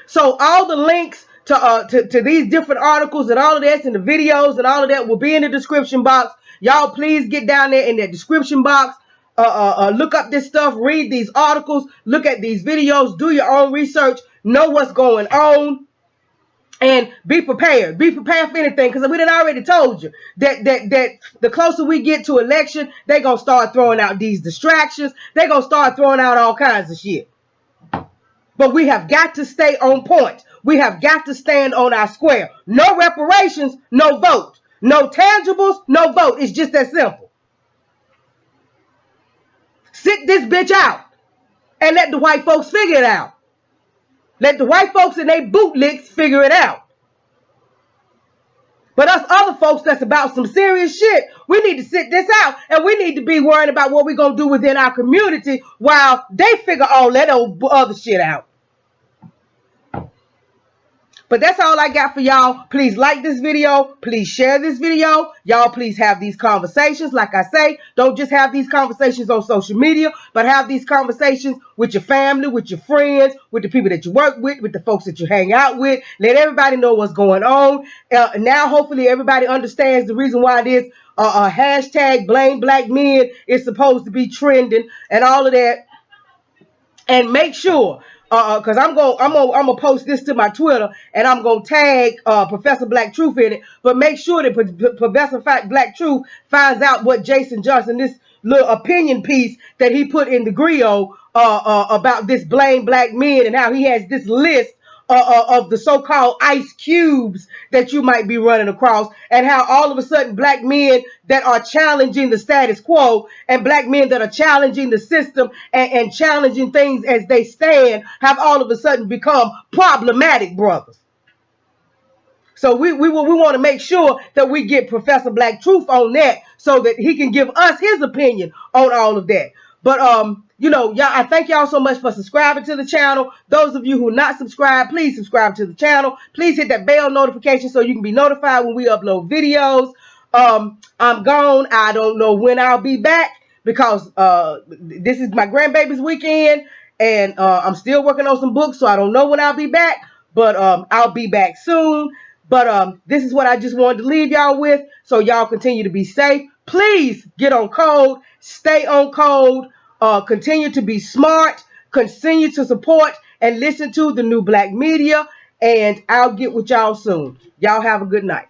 So all the links to these different articles and all of this and the videos and all of that will be in the description box. Y'all please get down there in that description box. Look up this stuff, read these articles, look at these videos, do your own research, know what's going on, and be prepared. Be prepared for anything, because we done already told you that the closer we get to election, they're going to start throwing out these distractions. They're going to start throwing out all kinds of shit. But we have got to stay on point. We have got to stand on our square. No reparations, no vote. No tangibles, no vote. It's just that simple. Sit this bitch out and let the white folks figure it out. Let the white folks and they bootlicks figure it out. But us other folks that's about some serious shit, we need to sit this out, and we need to be worrying about what we're going to do within our community while they figure all that other shit out. But that's all I got for y'all. Please like this video. Please share this video. Y'all please have these conversations. Like I say, don't just have these conversations on social media, but have these conversations with your family, with your friends, with the people that you work with the folks that you hang out with. Let everybody know what's going on. Now, hopefully, everybody understands the reason why this hashtag blame black men is supposed to be trending and all of that. And make sure, because I'm gonna post this to my Twitter, and I'm gonna tag Professor Black Truth in it. But make sure that Professor Black Truth finds out what Jason Johnson, this little opinion piece that he put in the Griot about this blame black men, and how he has this list of the so-called ice cubes that you might be running across, and how all of a sudden black men that are challenging the status quo and black men that are challenging the system and challenging things as they stand have all of a sudden become problematic brothers. So we want to make sure that we get Professor Black Truth on that so that he can give us his opinion on all of that. But you know, y'all, I thank y'all so much for subscribing to the channel. Those of you who are not subscribed, please subscribe to the channel. Please hit that bell notification so you can be notified when we upload videos. I'm gone. I don't know when I'll be back, because this is my grandbaby's weekend, and I'm still working on some books, so I don't know when I'll be back, but I'll be back soon. But this is what I just wanted to leave y'all with, so y'all continue to be safe. Please get on code, stay on code, continue to be smart, continue to support and listen to the new black media, and I'll get with y'all soon. Y'all have a good night.